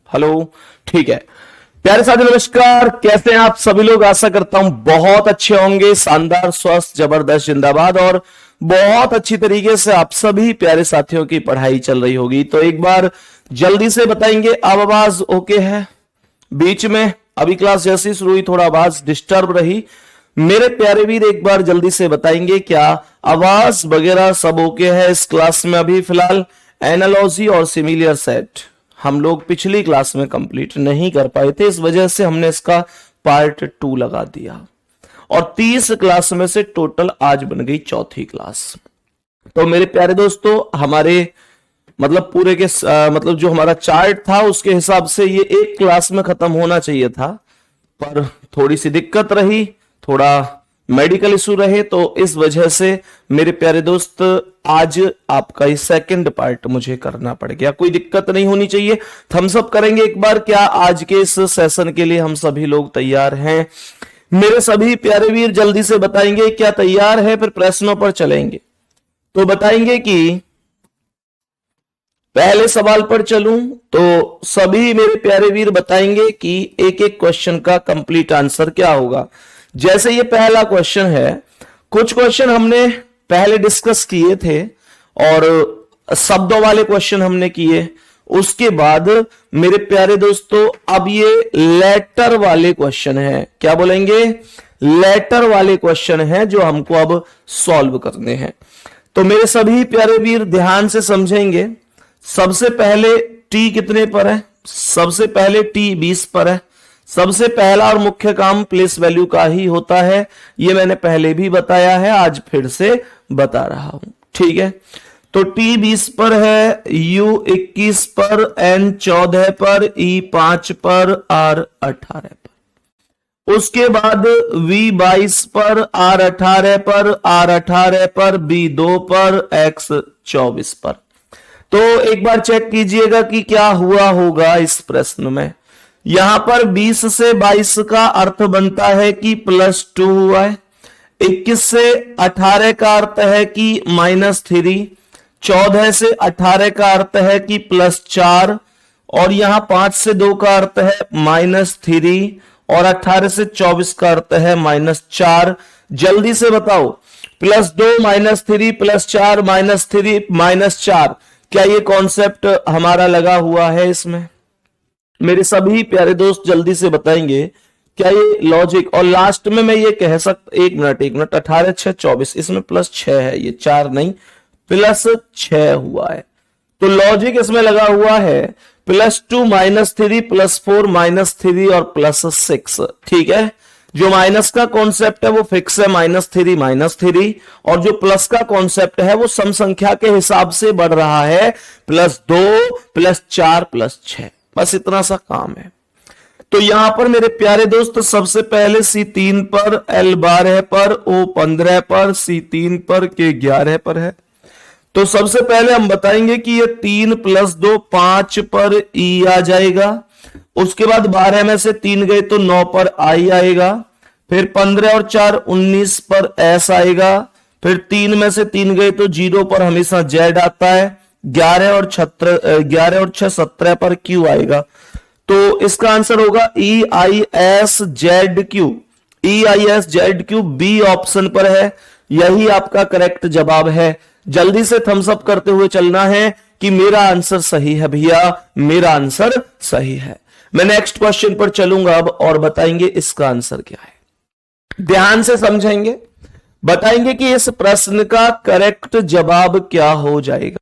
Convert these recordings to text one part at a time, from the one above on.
Hello, ठीक है। प्यारे साथी नमस्कार, कैसे हैं आप सभी लोग? आशा करता हूं बहुत अच्छे होंगे, शानदार, स्वस्थ, जबरदस्त, जिंदाबाद। और बहुत अच्छी तरीके से आप सभी प्यारे साथियों की पढ़ाई चल रही होगी। तो एक बार जल्दी से बताएंगे, अब आवाज ओके है? बीच में अभी क्लास जैसी शुरू हुई थोड़ा आवाज डिस्टर्ब रही। मेरे प्यारे वीर एक बार जल्दी से बताएंगे क्या आवाज वगैरह सब ओके है इस क्लास में? अभी फिलहाल एनालॉजी और सिमिलियर सेट हम लोग पिछली क्लास में कंप्लीट नहीं कर पाए थे, इस वजह से हमने इसका पार्ट 2 लगा दिया। और 30 क्लास में से टोटल आज बन गई चौथी क्लास। तो मेरे प्यारे दोस्तों, हमारे मतलब पूरे के मतलब जो हमारा चार्ट था उसके हिसाब से ये एक क्लास में खत्म होना चाहिए था, पर थोड़ी सी दिक्कत रही, थोड़ा मेडिकल इशू रहे, तो इस वजह से मेरे प्यारे दोस्त आज आपका ये सेकंड पार्ट मुझे करना पड़ गया। कोई दिक्कत नहीं होनी चाहिए। थम्स अप करेंगे एक बार, क्या आज के इस सेशन के लिए हम सभी लोग तैयार हैं? मेरे सभी प्यारे वीर जल्दी से बताएंगे क्या तैयार है? फिर प्रश्नों पर चलेंगे। तो बताएंगे कि पहले सवाल पर चलूं तो सभी मेरे प्यारे वीर बताएंगे कि एक एक क्वेश्चन का कंप्लीट आंसर क्या होगा। जैसे ये पहला क्वेश्चन है, कुछ क्वेश्चन हमने पहले डिस्कस किए थे और शब्दों वाले क्वेश्चन हमने किए। उसके बाद मेरे प्यारे दोस्तों अब ये लेटर वाले क्वेश्चन है। क्या बोलेंगे? लेटर वाले क्वेश्चन है जो हमको अब सॉल्व करने हैं। तो मेरे सभी प्यारे वीर ध्यान से समझेंगे। सबसे पहले टी कितने पर है? सबसे पहले टी 20 पर है। सबसे पहला और मुख्य काम प्लेस वैल्यू का ही होता है, ये मैंने पहले भी बताया है, आज फिर से बता रहा हूं, ठीक है। तो टी 20 पर है, यू 21 पर, एन 14 पर, ई 5 पर, आर 18 पर। उसके बाद वी 22 पर, आर 18 पर, आर 18 पर, बी 2 पर, एक्स 24 पर। तो एक बार चेक कीजिएगा कि क्या हुआ होगा इस प्रश्न में। यहां पर 20 से 22 का अर्थ बनता है कि +2 हुआ है। 21 से 18 का अर्थ है कि -3। 14 से 18 का अर्थ है कि +4। और यहां 5 से 2 का अर्थ है -3 और 18 से 24 का अर्थ है -4। जल्दी से बताओ, +2 -3 +4 -3 -4, क्या ये कॉन्सेप्ट हमारा लगा हुआ है इसमें? मेरे सभी प्यारे दोस्त जल्दी से बताएंगे क्या ये लॉजिक? और लास्ट में मैं ये कह सकता, एक मिनट, 18 6 24, इसमें +6 है, ये 4 नहीं +6 हुआ है। तो लॉजिक इसमें लगा हुआ है +2 -3 +4 -3 और +6, ठीक है। जो माइनस का कॉन्सेप्ट है वो फिक्स है, -3 और जो प्लस का कॉन्सेप्ट है वो सम संख्या के हिसाब से बढ़ रहा है, +2 +4 +6, बस इतना सा काम है। तो यहां पर मेरे प्यारे दोस्त सबसे पहले C3 पर, L12 पर, O15 पर, C3 पर, K11 पर है। तो सबसे पहले हम बताएंगे कि ये 3 + 2 5 पर E आ जाएगा। उसके बाद 12 में से 3 गए तो 9 पर I आएगा। फिर 15 और 4 19 पर S आएगा। फिर 3 में से 3 गए तो 0 पर हमेशा Z आता है। 11 और 6 17 पर Q आएगा। तो इसका आंसर होगा EISZQ। EISZQ बी ऑप्शन पर है, यही आपका करेक्ट जवाब है। जल्दी से थम्स अप करते हुए चलना है कि मेरा आंसर सही है भैया, मेरा आंसर सही है। मैं नेक्स्ट क्वेश्चन पर चलूंगा अब और बताएंगे इसका आंसर क्या है। ध्यान से समझेंगे, बताएंगे कि इस प्रश्न का करेक्ट जवाब क्या हो जाएगा।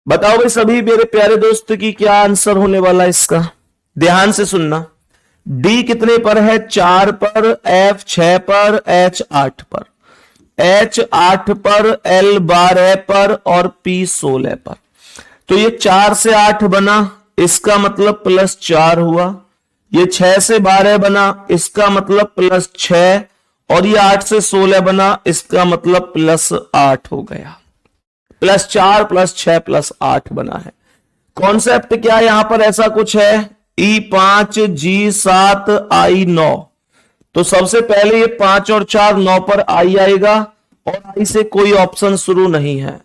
बताओ भाई सभी मेरे प्यारे दोस्त की क्या आंसर होने वाला है इसका? ध्यान से सुनना। डी कितने पर है? 4 पर, F 6 पर, H 8 पर, H 8 पर, L 12 पर और P 16 पर। तो ये 4 से 8 बना, इसका मतलब +4 हुआ। ये 6 से 12 बना, इसका मतलब +6 और ये 8 से 16 बना, इसका मतलब +8 हो गया। +4 +6 +8 बना है। कॉन्सेप्ट क्या है यहां पर, ऐसा कुछ है E5 G7 I9। तो सबसे पहले ये 5 और 4 9 पर I आएगा और I से कोई ऑप्शन शुरू नहीं है।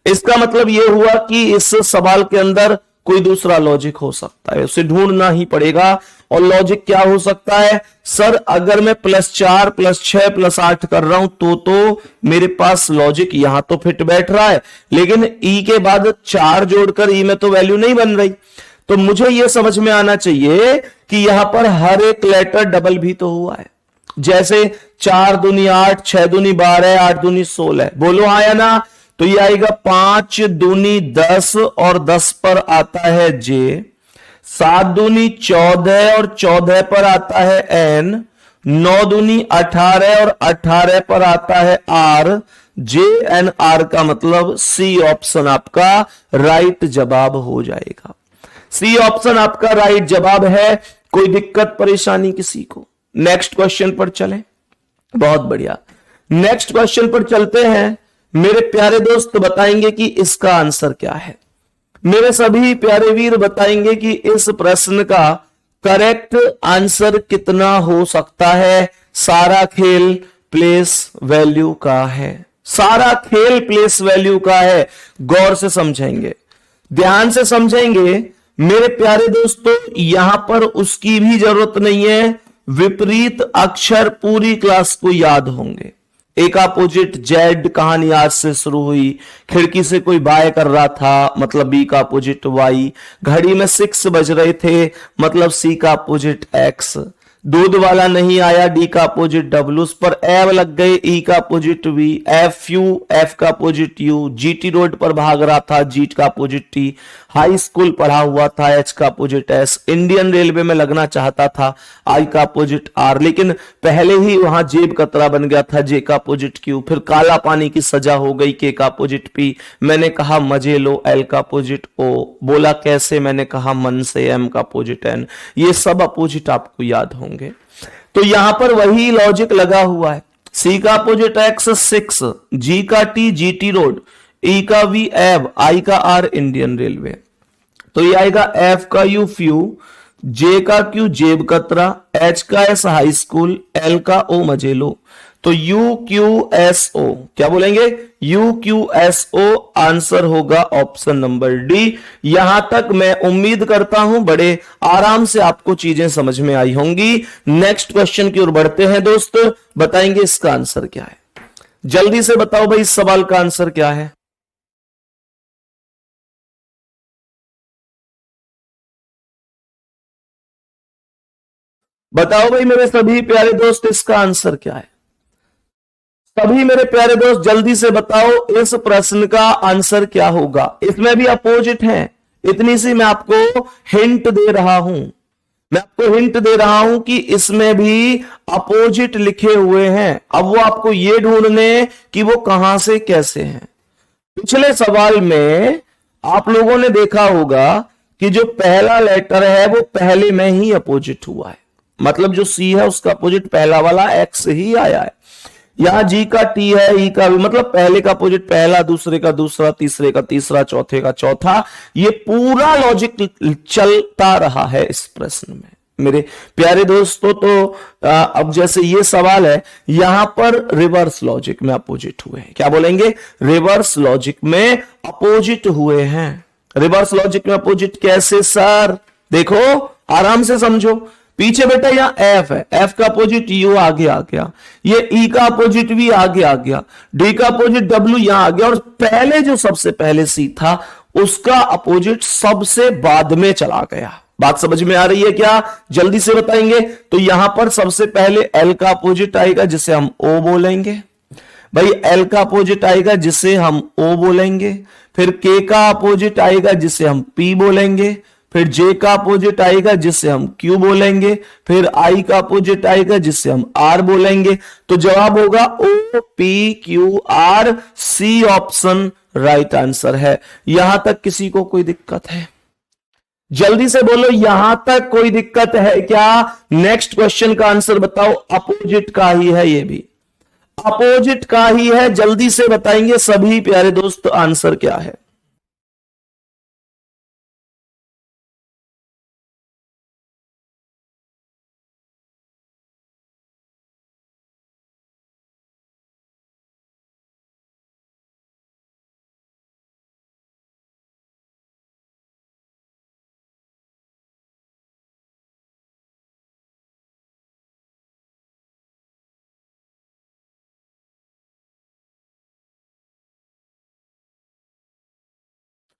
इसका मतलब यह हुआ कि इस सवाल के अंदर कोई दूसरा लॉजिक हो सकता है, उसे ढूंढना ही पड़ेगा। और लॉजिक क्या हो सकता है सर, अगर मैं +4 +6 +8 कर रहा हूं तो मेरे पास लॉजिक यहां तो फिट बैठ रहा है, लेकिन ई के बाद 4 जोड़कर ई में तो वैल्यू नहीं बन रही। तो मुझे यह समझ में आना चाहिए कि यहां पर हर एक लेटर डबल भी तो हुआ है। जैसे 4 दूनी 8, 6 दूनी 12, 8 दूनी 16, बोलो हाँ या ना। तो ये आएगा 5 दूनी 10 और 10 पर आता है जे, 7 दूनी 14 और 14 पर आता है एन, 9 दूनी 18 और 18 पर आता है आर। जे एन आर का मतलब सी ऑप्शन आपका राइट जवाब हो जाएगा। सी ऑप्शन आपका राइट जवाब है। कोई दिक्कत परेशानी किसी को? नेक्स्ट क्वेश्चन पर चलें। बहुत बढ़िया, नेक्स्ट क्वेश्चन पर चलते हैं। मेरे प्यारे दोस्त बताएंगे कि इसका आंसर क्या है। मेरे सभी प्यारे वीर बताएंगे कि इस प्रश्न का करेक्ट आंसर कितना हो सकता है। सारा खेल प्लेस वैल्यू का है, सारा खेल प्लेस वैल्यू का है। गौर से समझेंगे, ध्यान से समझेंगे मेरे प्यारे दोस्तों। यहां पर उसकी भी जरूरत नहीं है, विपरीत अक्षर पूरी क्लास को याद होंगे। एक अपोजिट जेड कहानी आज से शुरू हुई, खिड़की से कोई बाय कर रहा था मतलब बी का अपोजिट वाई, घड़ी में 6 बज रहे थे मतलब सी का अपोजिट एक्स, दूध वाला नहीं आया डी का अपोजिट डब्ल्यू, उस पर एव लग गए ई का opposite we, F U F का अपोजिट यू, जीटी रोड पर भाग रहा था जी का अपोजिट टी, हाई स्कूल पढ़ा हुआ था एच का अपोजिट एस, इंडियन रेलवे में लगना चाहता था आई का अपोजिट आर, लेकिन पहले ही वहां जेब कतरा बन गया था जे का अपोजिट क्यू, फिर काला पानी की सजा हो गई के का अपोजिट पी, मैंने कहा मजे लो एल का अपोजिट ओ, बोला कैसे, मैंने कहा मन से एम का अपोजिट एन। ये सब अपोजिट आपको याद होंगे। तो यहां पर वही लॉजिक लगा हुआ है। सी का अपोजिट एक्स 6, जी का टी जीटी रोड, ई का वी एव, आई का आर इंडियन रेलवे। तो ये आएगा एफ का यू फ्यू, जे का क्यू जेब कतरा, एच का एस हाई स्कूल, एल का ओ मजे लो। तो यू क्यू एस ओ क्या बोलेंगे, U Q S O answer होगा ऑप्शन नंबर डी। यहां तक मैं उम्मीद करता हूं बड़े आराम से आपको चीजें समझ में आई होंगी। नेक्स्ट क्वेश्चन की ओर बढ़ते हैं दोस्त, बताएंगे इसका आंसर क्या है। जल्दी से बताओ भाई इस सवाल का आंसर क्या है। बताओ भाई मेरे सभी प्यारे दोस्त इसका आंसर क्या है। सभी मेरे प्यारे दोस्त जल्दी से बताओ इस प्रश्न का आंसर क्या होगा। इसमें भी अपोजिट है, इतनी सी मैं आपको हिंट दे रहा हूं, मैं आपको हिंट दे रहा हूं कि इसमें भी अपोजिट लिखे हुए हैं। अब वो आपको ये ढूंढने कि वो कहां से कैसे हैं। पिछले सवाल में आप लोगों ने देखा होगा कि जो पहला लेटर है वो पहले में ही अपोजिट हुआ है, मतलब जो सी है उसका अपोजिट पहला वाला एक्स ही आया है। यहां जी का टी है, ई का भी, मतलब पहले का अपोजिट पहला, दूसरे का दूसरा, तीसरे का तीसरा, चौथे का चौथा। ये पूरा लॉजिक चलता रहा है इस प्रश्न में मेरे प्यारे दोस्तों। तो अब जैसे ये सवाल है, यहां पर रिवर्स लॉजिक में अपोजिट हुए हैं। क्या बोलेंगे, रिवर्स लॉजिक में अपोजिट हुए हैं। रिवर्स लॉजिक में अपोजिट कैसे सर, देखो आराम से समझो। पीछे बेटा यहां एफ है, एफ का अपोजिट यू आगे आ गया, ये ई का अपोजिट भी आगे आ गया, डी का अपोजिट डब्ल्यू यहां आ गया, और पहले जो सबसे पहले सी था उसका अपोजिट सबसे बाद में चला गया। बात समझ में आ रही है क्या, जल्दी से बताएंगे। तो यहां पर सबसे पहले एल का अपोजिट आएगा जिसे हम ओ बोलेंगे, भाई एल का अपोजिट आएगा जिसे हम ओ बोलेंगे, फिर के का अपोजिट आएगा जिसे हम पी बोलेंगे, फिर जे का अपोजिट आएगा जिसे हम क्यू बोलेंगे, फिर आई का अपोजिट आएगा जिसे हम आर बोलेंगे। तो जवाब होगा O P Q R, C option right answer है। यहां तक किसी को कोई दिक्कत है, जल्दी से बोलो यहां तक कोई दिक्कत है क्या। नेक्स्ट क्वेश्चन का आंसर बताओ, अपोजिट का ही है, ये भी अपोजिट का ही है। जल्दी से बताएंगे सभी प्यारे दोस्त आंसर क्या है।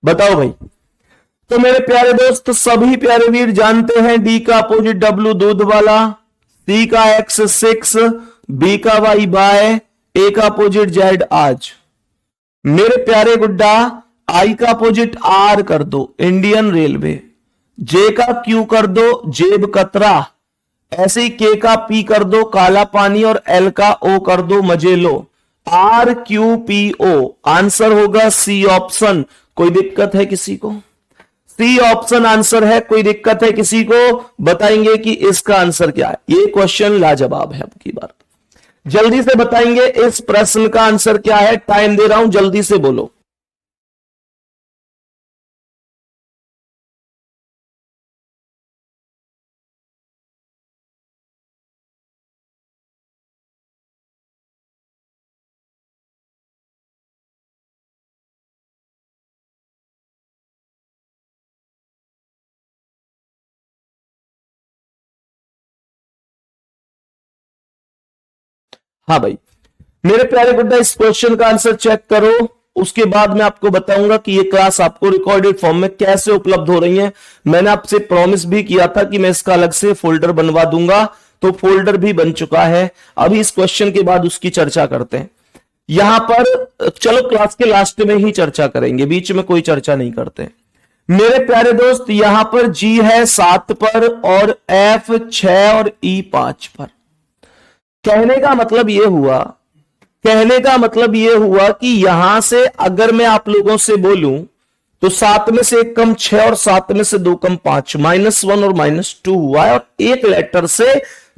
बताओ भाई। तो मेरे प्यारे दोस्त सभी प्यारे वीर जानते हैं डी का अपोजिट डब्ल्यू दूध वाला, सी का एक्स 6, बी का वाई बाय, ए का अपोजिट जेड आज। मेरे प्यारे गुड्डा आई का अपोजिट आर कर दो इंडियन रेलवे, जे का क्यू कर दो जेब कतरा, ऐसे ही के का पी कर दो काला पानी और एल का ओ कर दो मजे लो। R Q P O answer होगा सी ऑप्शन। कोई दिक्कत है किसी को? सी ऑप्शन आंसर है। कोई दिक्कत है किसी को? बताएंगे कि इसका आंसर क्या है। ये क्वेश्चन लाजवाब है। अब की बार जल्दी से बताएंगे इस प्रश्न का आंसर क्या है। टाइम दे रहा हूं, जल्दी से बोलो। हाँ भाई, मेरे प्यारे गुड्डा इस क्वेश्चन का आंसर चेक करो, उसके बाद मैं आपको बताऊंगा कि ये क्लास आपको रिकॉर्डेड फॉर्म में कैसे उपलब्ध हो रही है। मैंने आपसे प्रॉमिस भी किया था कि मैं इसका अलग से फोल्डर बनवा दूंगा, तो फोल्डर भी बन चुका है। अभी इस क्वेश्चन के बाद उसकी चर्चा करते हैं। यहां पर चलो क्लास के लास्ट में ही चर्चा करेंगे, बीच में कोई चर्चा नहीं करते। मेरे प्यारे दोस्त यहां पर जी है 7 पर और एफ 6 और ई 5 पर। कहने का मतलब यह हुआ कि यहां से अगर मैं आप लोगों से बोलूं तो 7 में से 1 कम 6 और 7 में से 2 कम 5, -1 और -2 हुआ है और एक लेटर से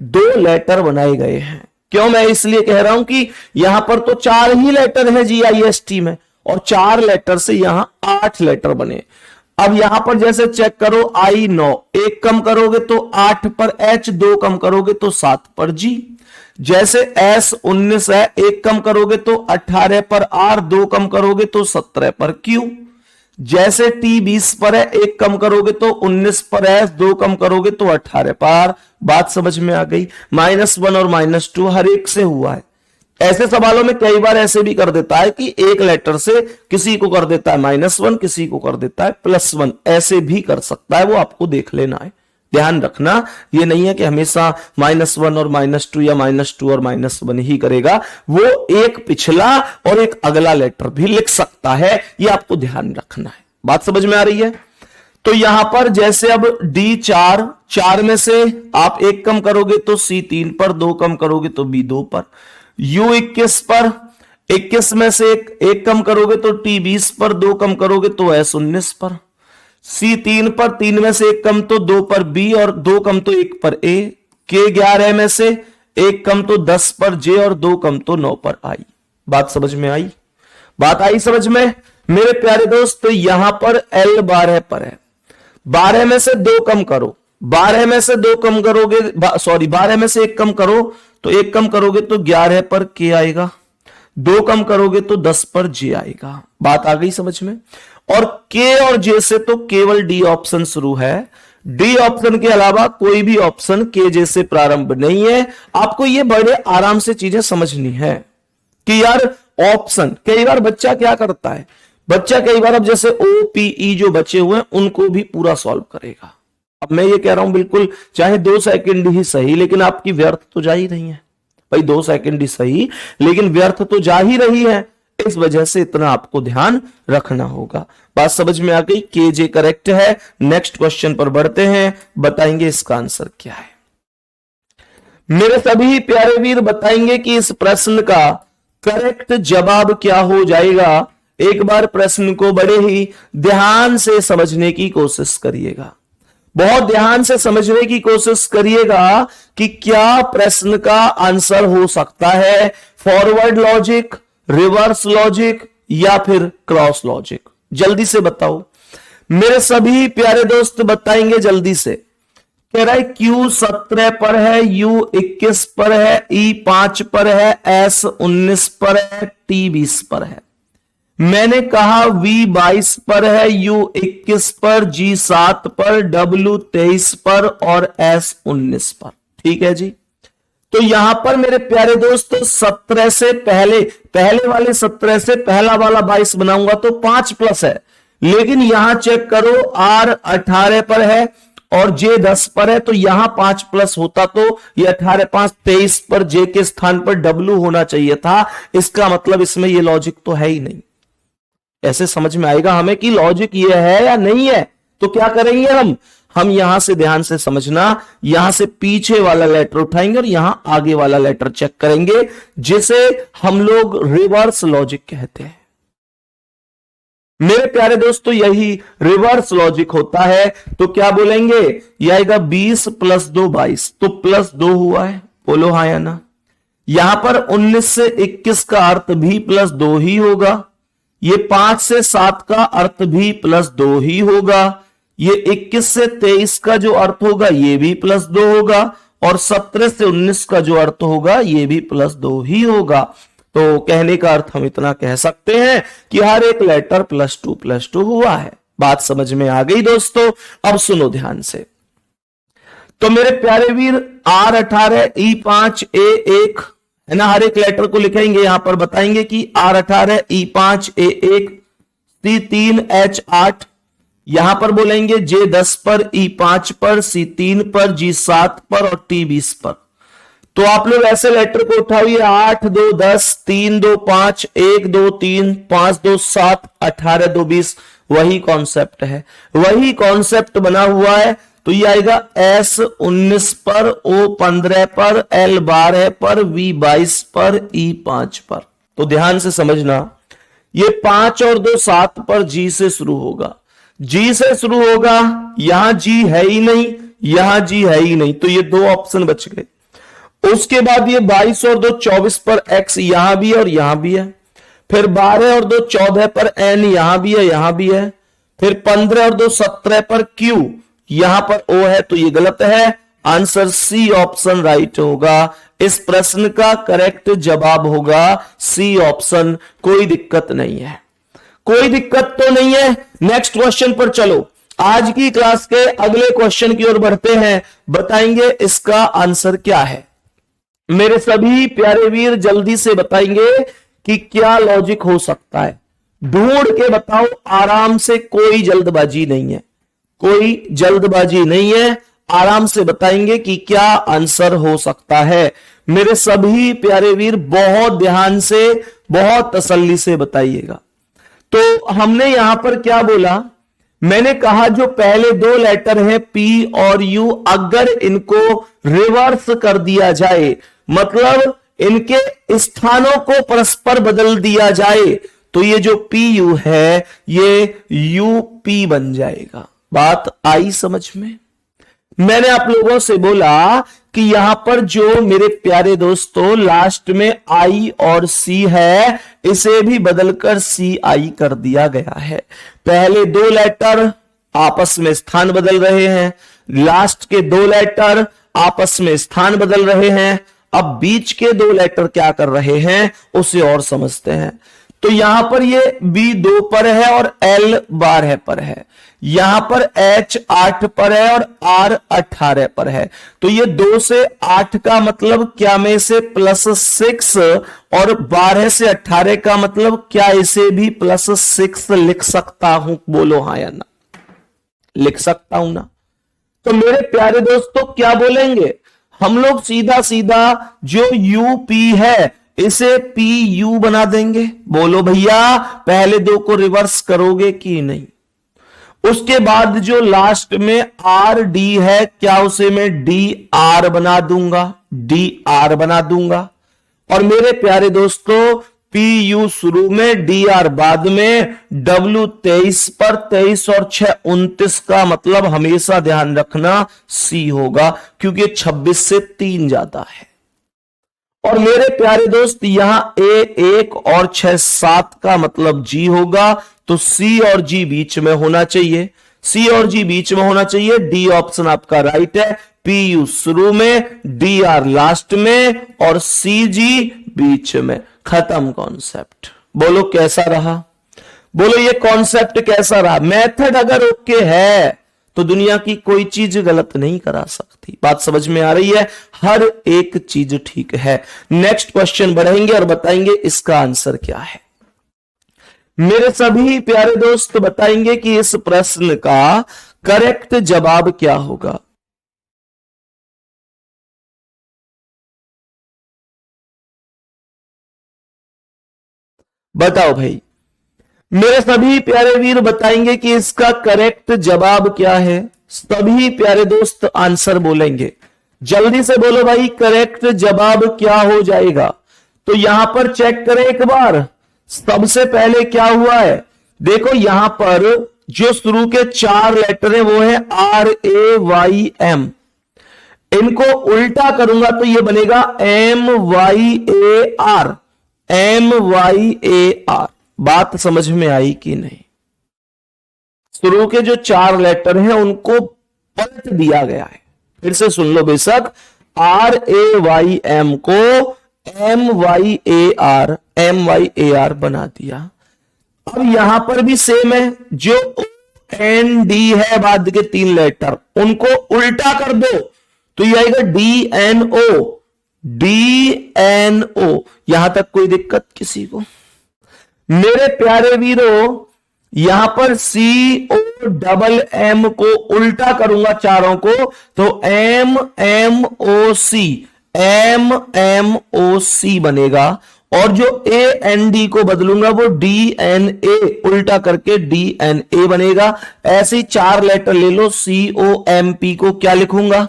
2 लेटर बनाए गए हैं। क्यों मैं इसलिए कह रहा हूं कि यहां पर तो 4 ही लेटर है GIST में और 4 लेटर से यहां 8 लेटर बने। अब यहां पर जैसे चेक करो I 9, 1 कम करोगे तो 8 पर H, 2 कम करोगे तो 7 पर G। जैसे S 19 है, 1 कम करोगे तो 18 पर R, 2 कम करोगे तो 17 पर Q। जैसे T 20 पर है, 1 कम करोगे तो 19 पर S, 2 कम करोगे तो 18 पर R। बात समझ में आ गई? -1 और -2 हर एक से हुआ है। ऐसे सवालों में कई बार ऐसे भी कर देता है कि एक लेटर से किसी को कर देता है -1, किसी को कर देता है +1, ऐसे भी कर सकता है। वो आपको देख लेना है, ध्यान रखना। ये नहीं है कि हमेशा -1 और -2 या -2 और -1 ही करेगा, वो एक पिछला और एक अगला लेटर भी लिख सकता है। ये आपको ध्यान रखना है। बात समझ में आ रही है? तो यहां पर जैसे अब D4, 4 में से आप 1 कम करोगे तो C3 पर, 2 कम करोगे तो B2 पर। U21 पर 21 में से 1 कम करोगे तो T20 पर, 2 कम करोगे तो S19 पर। C3 पर 3 में से 1 कम तो 2 पर B और 2 कम तो 1 पर A। K11 में से 1 कम तो 10 पर J और 2 कम तो 9 पर I। बात समझ में आई? बात आई समझ में? मेरे प्यारे दोस्त यहां पर L 12 पर है। 12 में से 2 कम करो, 12 में से 2 कम करोगे, सॉरी 12 में से 1 कम करो तो 1 कम करोगे तो 11 पर K आएगा, 2 कम करोगे तो 10 पर J आएगा। बात आ गई समझ में? और K और J से तो केवल D ऑप्शन शुरू है। D ऑप्शन के अलावा कोई भी ऑप्शन K J से प्रारंभ नहीं है। आपको ये बड़े आराम से चीजें समझनी है कि यार ऑप्शन, कई बार बच्चा क्या करता है, बच्चा कई बार अब जैसे OPE जो बचे हुए हैं उनको भी पूरा सॉल्व करेगा। अब मैं ये कह रहा हूं बिल्कुल चाहे 2 सेकंड ही सही, लेकिन आपकी व्यर्थ तो जा ही रही है भाई। 2 सेकंड ही सही लेकिन व्यर्थ तो जा ही रही है, इस वजह से इतना आपको ध्यान रखना होगा। बात समझ में आ गई? KJ करेक्ट है। नेक्स्ट क्वेश्चन पर बढ़ते हैं, बताएंगे इसका आंसर क्या है। मेरे सभी प्यारे वीर बताएंगे कि इस प्रश्न का करेक्ट जवाब क्या हो जाएगा। एक बार प्रश्न को बड़े ही ध्यान से समझने की कोशिश करिएगा, बहुत ध्यान से समझने की कोशिश करिएगा कि क्या प्रश्न का आंसर हो सकता है फॉरवर्ड लॉजिक, रिवर्स लॉजिक या फिर क्रॉस लॉजिक। जल्दी से बताओ मेरे सभी प्यारे दोस्त, बताएंगे जल्दी से। कह रहा है Q 17 पर है, U 21 पर है, E 5 पर है, S 19 पर है, T 20 पर है। मैंने कहा V 22 पर है, U 21 पर, G 7 पर, W 23 पर और S 19 पर। ठीक है जी। तो यहां पर मेरे प्यारे दोस्त 17 से पहले वाले 17 से पहला वाला 22 बनाऊंगा तो 5 प्लस है। लेकिन यहां चेक करो R 18 पर है और J 10 पर है, तो यहां 5 प्लस होता तो ये 18 5 23 पर J के स्थान पर W होना चाहिए था। इसका मतलब इसमें ये लॉजिक तो है ही नहीं। ऐसे समझ में आएगा हमें कि लॉजिक ये है या नहीं है। तो क्या करेंगे हम यहां से ध्यान से समझना, यहां से पीछे वाला लेटर उठाएंगे और यहां आगे वाला लेटर चेक करेंगे, जिसे हम लोग रिवर्स लॉजिक कहते हैं। मेरे प्यारे दोस्तों यही रिवर्स लॉजिक होता है। तो क्या बोलेंगे, यह आएगा 20 + 2 22, तो +2 हुआ है, बोलो हाँ या ना। यहां पर 19 से 21 का अर्थ भी +2 ही होगा। ये 5 से 7 का अर्थ भी +2 ही होगा। ये 21 से 23 का जो अर्थ होगा ये भी +2 होगा, और 17 से 19 का जो अर्थ होगा ये भी +2 ही होगा। तो कहने का अर्थ हम इतना कह सकते हैं कि हर एक लेटर +2 हुआ है। बात समझ में आ गई दोस्तों। अब सुनो ध्यान से। तो मेरे प्यारे वीर R 18 E 5 A 1 है ना, हर एक लेटर को लिखेंगे, यहां पर बताएंगे कि R 18 E 5 A 1 C 3 H 8, यहां पर बोलेंगे J 10 पर, E 5 पर, C 3 पर, G 7 पर और T 20 पर। तो आप लोग ऐसे लेटर को उठाइए, 8 2 10, 3 2 5, 1 2 3, 5 2 7, 18 2 20। वही कॉन्सेप्ट है, वही कॉन्सेप्ट बना हुआ है। तो ये आएगा S 19 पर, O 15 पर, L 12 पर, V 22 पर, E 5 पर। तो ध्यान से समझना, ये 5 और 2 7 पर G से शुरू होगा, G से शुरू होगा। यहां G है ही नहीं, यहां G है ही नहीं, तो ये 2 ऑप्शन बच गए। उसके बाद ये 22 और 2 24 पर X यहां भी है और यहां भी है। फिर 12 और 2 14 पर N यहां भी है, यहां भी है। फिर 15 और 2 17 पर Q, यहां पर O है, तो ये गलत है। आंसर C ऑप्शन राइट होगा। इस प्रश्न का करेक्ट जवाब होगा C ऑप्शन। कोई दिक्कत नहीं है, कोई दिक्कत तो नहीं है। नेक्स्ट क्वेश्चन पर चलो। आज की क्लास के अगले क्वेश्चन की ओर बढ़ते हैं, बताएंगे इसका आंसर क्या है। मेरे सभी प्यारे वीर जल्दी से बताएंगे कि क्या लॉजिक हो सकता है। ढूंढ के बताओ, आराम से, कोई जल्दबाजी नहीं है, कोई जल्दबाजी नहीं है। आराम से बताएंगे कि क्या आंसर हो सकता है। मेरे सभी प्यारे वीर बहुत ध्यान से, बहुत तसल्ली से बताइएगा। तो हमने यहां पर क्या बोला, मैंने कहा जो पहले 2 लेटर हैं P और U, अगर इनको रिवर्स कर दिया जाए, मतलब इनके स्थानों को परस्पर बदल दिया जाए, तो ये जो PU है ये UP बन जाएगा। बात आई समझ में। मैंने आप लोगों से बोला कि यहां पर जो मेरे प्यारे दोस्तों लास्ट में I और C है, इसे भी बदलकर CI कर दिया गया है। पहले 2 लेटर आपस में स्थान बदल रहे हैं, लास्ट के 2 लेटर आपस में स्थान बदल रहे हैं। अब बीच के 2 लेटर क्या कर रहे हैं उसे और समझते हैं। तो यहां पर ये B 2 पर है और L 12 पर है, यहां पर H 8 पर है और R 18 पर है। तो ये 2 से 8 का मतलब क्या में से +6 और 12 से 18 का मतलब क्या इसे भी +6 लिख सकता हूं, बोलो हाँ या ना। लिख सकता हूं ना। तो मेरे प्यारे दोस्तों क्या बोलेंगे हम लोग, सीधा सीधा जो UP है इसे PU बना देंगे। बोलो भैया पहले 2 को रिवर्स करोगे कि नहीं। उसके बाद जो लास्ट में RD है, क्या उसे मैं DR बना दूंगा, DR बना दूंगा। और मेरे प्यारे दोस्तों PU शुरू में, DR बाद में, W 23 पर, 23 और 6 29 का मतलब हमेशा ध्यान रखना C होगा, क्योंकि 26 से 3 जाता है। और मेरे प्यारे दोस्त यहां A 1 और 6 7 का मतलब G होगा, तो C और G बीच में होना चाहिए, C और G बीच में होना चाहिए। D ऑप्शन आपका राइट है। PU शुरू में, DR लास्ट में और CG बीच में। खत्म कॉन्सेप्ट। बोलो कैसा रहा, बोलो ये कॉन्सेप्ट कैसा रहा। मेथड अगर ओके है तो दुनिया की कोई चीज गलत नहीं करा सकती। बात समझ में आ रही है, हर एक चीज ठीक है। नेक्स्ट क्वेश्चन बढ़ेंगे और बताएंगे इसका आंसर क्या है। मेरे सभी प्यारे दोस्त बताएंगे कि इस प्रश्न का करेक्ट जवाब क्या होगा। बताओ भाई, मेरे सभी प्यारे वीर बताएंगे कि इसका करेक्ट जवाब क्या है। सभी प्यारे दोस्त आंसर बोलेंगे, जल्दी से बोलो भाई, करेक्ट जवाब क्या हो जाएगा। तो यहां पर चेक करें एक बार, सबसे पहले क्या हुआ है, देखो यहां पर जो शुरू के 4 लेटर है वो है RAYM, इनको उल्टा करूंगा तो ये बनेगा MYAR, MYAR। बात समझ में आई कि नहीं? शुरू के जो 4 लेटर हैं उनको पलट दिया गया है। फिर से सुन लो बेशक, RAYM को MYAR बना दिया। अब यहां पर भी सेम है, जो ND है बाद के 3 लेटर उनको उल्टा कर दो तो ये आएगा DNO। यहां तक कोई दिक्कत किसी को? मेरे प्यारे वीरों, यहां पर COMM को उल्टा करूंगा चारों को तो MMOC बनेगा, और जो AND को बदलूंगा वो DNA, उल्टा करके DNA बनेगा। ऐसे ही 4 लेटर ले लो, COMP को क्या लिखूंगा